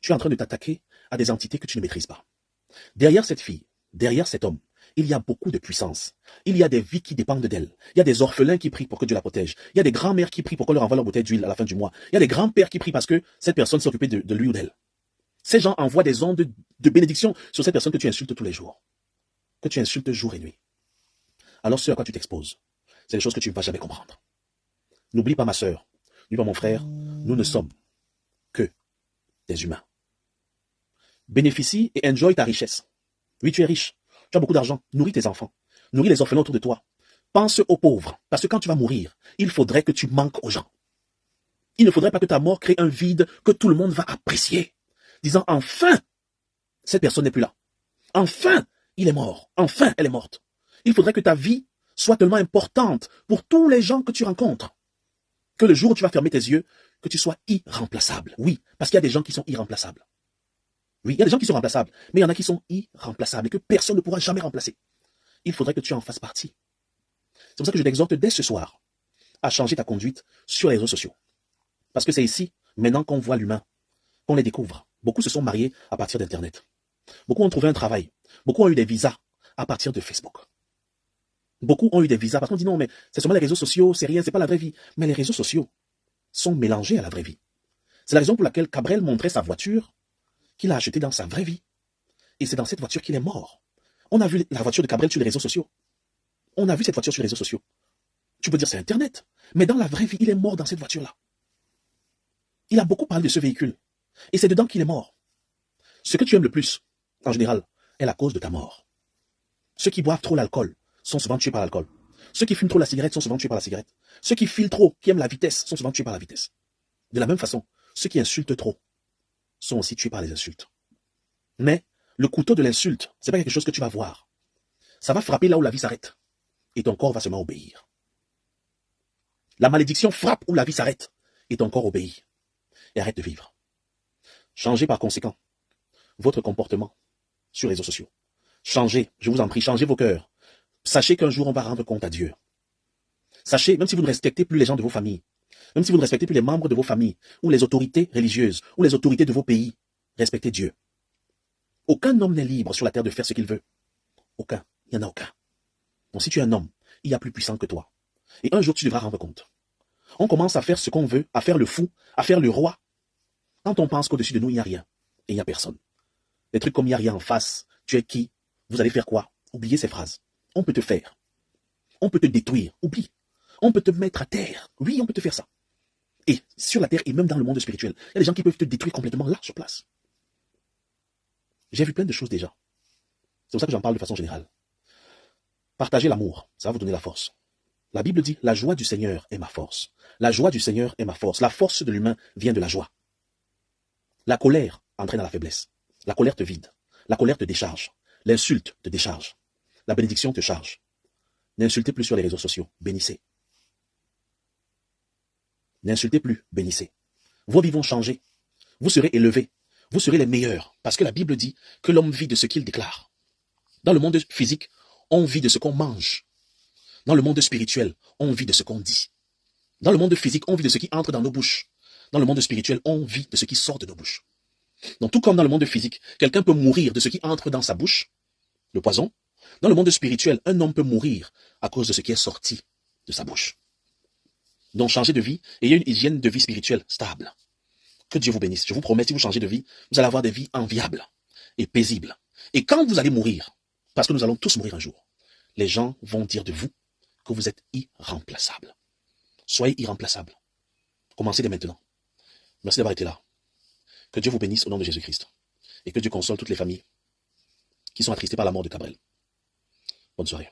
Tu es en train de t'attaquer à des entités que tu ne maîtrises pas. Derrière cette fille, derrière cet homme, il y a beaucoup de puissance. Il y a des vies qui dépendent d'elle. Il y a des orphelins qui prient pour que Dieu la protège. Il y a des grands-mères qui prient pour qu'on leur envoie leur bouteille d'huile à la fin du mois. Il y a des grands-pères qui prient parce que cette personne s'est occupée de lui ou d'elle. Ces gens envoient des ondes de bénédiction sur cette personne que tu insultes tous les jours. Que tu insultes jour et nuit. Alors ce à quoi tu t'exposes, c'est des choses que tu ne vas jamais comprendre. N'oublie pas ma sœur, n'oublie pas mon frère, nous ne sommes que des humains. Bénéficie et enjoy ta richesse. Oui, tu es riche, tu as beaucoup d'argent, nourris tes enfants, nourris les orphelins autour de toi. Pense aux pauvres, parce que quand tu vas mourir, il faudrait que tu manques aux gens. Il ne faudrait pas que ta mort crée un vide que tout le monde va apprécier, disant enfin, cette personne n'est plus là. Enfin, il est mort. Enfin, elle est morte. Il faudrait que ta vie soit tellement importante pour tous les gens que tu rencontres, que le jour où tu vas fermer tes yeux, que tu sois irremplaçable. Oui, parce qu'il y a des gens qui sont irremplaçables. Oui, il y a des gens qui sont remplaçables, mais il y en a qui sont irremplaçables et que personne ne pourra jamais remplacer. Il faudrait que tu en fasses partie. C'est pour ça que je t'exhorte dès ce soir à changer ta conduite sur les réseaux sociaux. Parce que c'est ici, maintenant qu'on voit l'humain, qu'on les découvre. Beaucoup se sont mariés à partir d'Internet. Beaucoup ont trouvé un travail. Beaucoup ont eu des visas à partir de Facebook. Beaucoup ont eu des visas parce qu'on dit non, mais c'est seulement les réseaux sociaux, c'est rien, c'est pas la vraie vie. Mais les réseaux sociaux sont mélangés à la vraie vie. C'est la raison pour laquelle Cabrel montrait sa voiture qu'il a achetée dans sa vraie vie. Et c'est dans cette voiture qu'il est mort. On a vu la voiture de Cabrel sur les réseaux sociaux. On a vu cette voiture sur les réseaux sociaux. Tu peux dire c'est Internet. Mais dans la vraie vie, il est mort dans cette voiture-là. Il a beaucoup parlé de ce véhicule. Et c'est dedans qu'il est mort. Ce que tu aimes le plus, en général, est la cause de ta mort. Ceux qui boivent trop l'alcool sont souvent tués par l'alcool. Ceux qui fument trop la cigarette sont souvent tués par la cigarette. Ceux qui filent trop, qui aiment la vitesse, sont souvent tués par la vitesse. De la même façon, ceux qui insultent trop sont aussi tués par les insultes. Mais le couteau de l'insulte, c'est pas quelque chose que tu vas voir. Ça va frapper là où la vie s'arrête. Et ton corps va seulement obéir. La malédiction frappe où la vie s'arrête. Et ton corps obéit. Et arrête de vivre. Changez par conséquent votre comportement sur les réseaux sociaux. Changez, je vous en prie, changez vos cœurs. Sachez qu'un jour on va rendre compte à Dieu. Sachez, même si vous ne respectez plus les gens de vos familles, même si vous ne respectez plus les membres de vos familles, ou les autorités religieuses, ou les autorités de vos pays, respectez Dieu. Aucun homme n'est libre sur la terre de faire ce qu'il veut. Aucun. Il n'y en a aucun. Donc si tu es un homme, il y a plus puissant que toi. Et un jour tu devras rendre compte. On commence à faire ce qu'on veut, à faire le fou, à faire le roi, quand on pense qu'au-dessus de nous, il n'y a rien. Et il n'y a personne. Des trucs comme il n'y a rien en face, tu es qui? Vous allez faire quoi? Oubliez ces phrases. On peut te faire. On peut te détruire. Oublie. On peut te mettre à terre. Oui, on peut te faire ça. Et sur la terre et même dans le monde spirituel, il y a des gens qui peuvent te détruire complètement là, sur place. J'ai vu plein de choses déjà. C'est pour ça que j'en parle de façon générale. Partagez l'amour, ça va vous donner la force. La Bible dit, la joie du Seigneur est ma force. La joie du Seigneur est ma force. La force de l'humain vient de la joie. La colère entraîne à la faiblesse. La colère te vide. La colère te décharge. L'insulte te décharge. La bénédiction te charge. N'insultez plus sur les réseaux sociaux, bénissez. N'insultez plus, bénissez. Vos vies vont changer. Vous serez élevés. Vous serez les meilleurs. Parce que la Bible dit que l'homme vit de ce qu'il déclare. Dans le monde physique, on vit de ce qu'on mange. Dans le monde spirituel, on vit de ce qu'on dit. Dans le monde physique, on vit de ce qui entre dans nos bouches. Dans le monde spirituel, on vit de ce qui sort de nos bouches. Donc tout comme dans le monde physique, quelqu'un peut mourir de ce qui entre dans sa bouche, le poison. Dans le monde spirituel, un homme peut mourir à cause de ce qui est sorti de sa bouche. Donc changez de vie et il y a une hygiène de vie spirituelle stable. Que Dieu vous bénisse. Je vous promets, si vous changez de vie, vous allez avoir des vies enviables et paisibles. Et quand vous allez mourir, parce que nous allons tous mourir un jour, les gens vont dire de vous que vous êtes irremplaçable. Soyez irremplaçable. Commencez dès maintenant. Merci d'avoir été là. Que Dieu vous bénisse au nom de Jésus-Christ. Et que Dieu console toutes les familles qui sont attristées par la mort de Cabrel. Bonne soirée.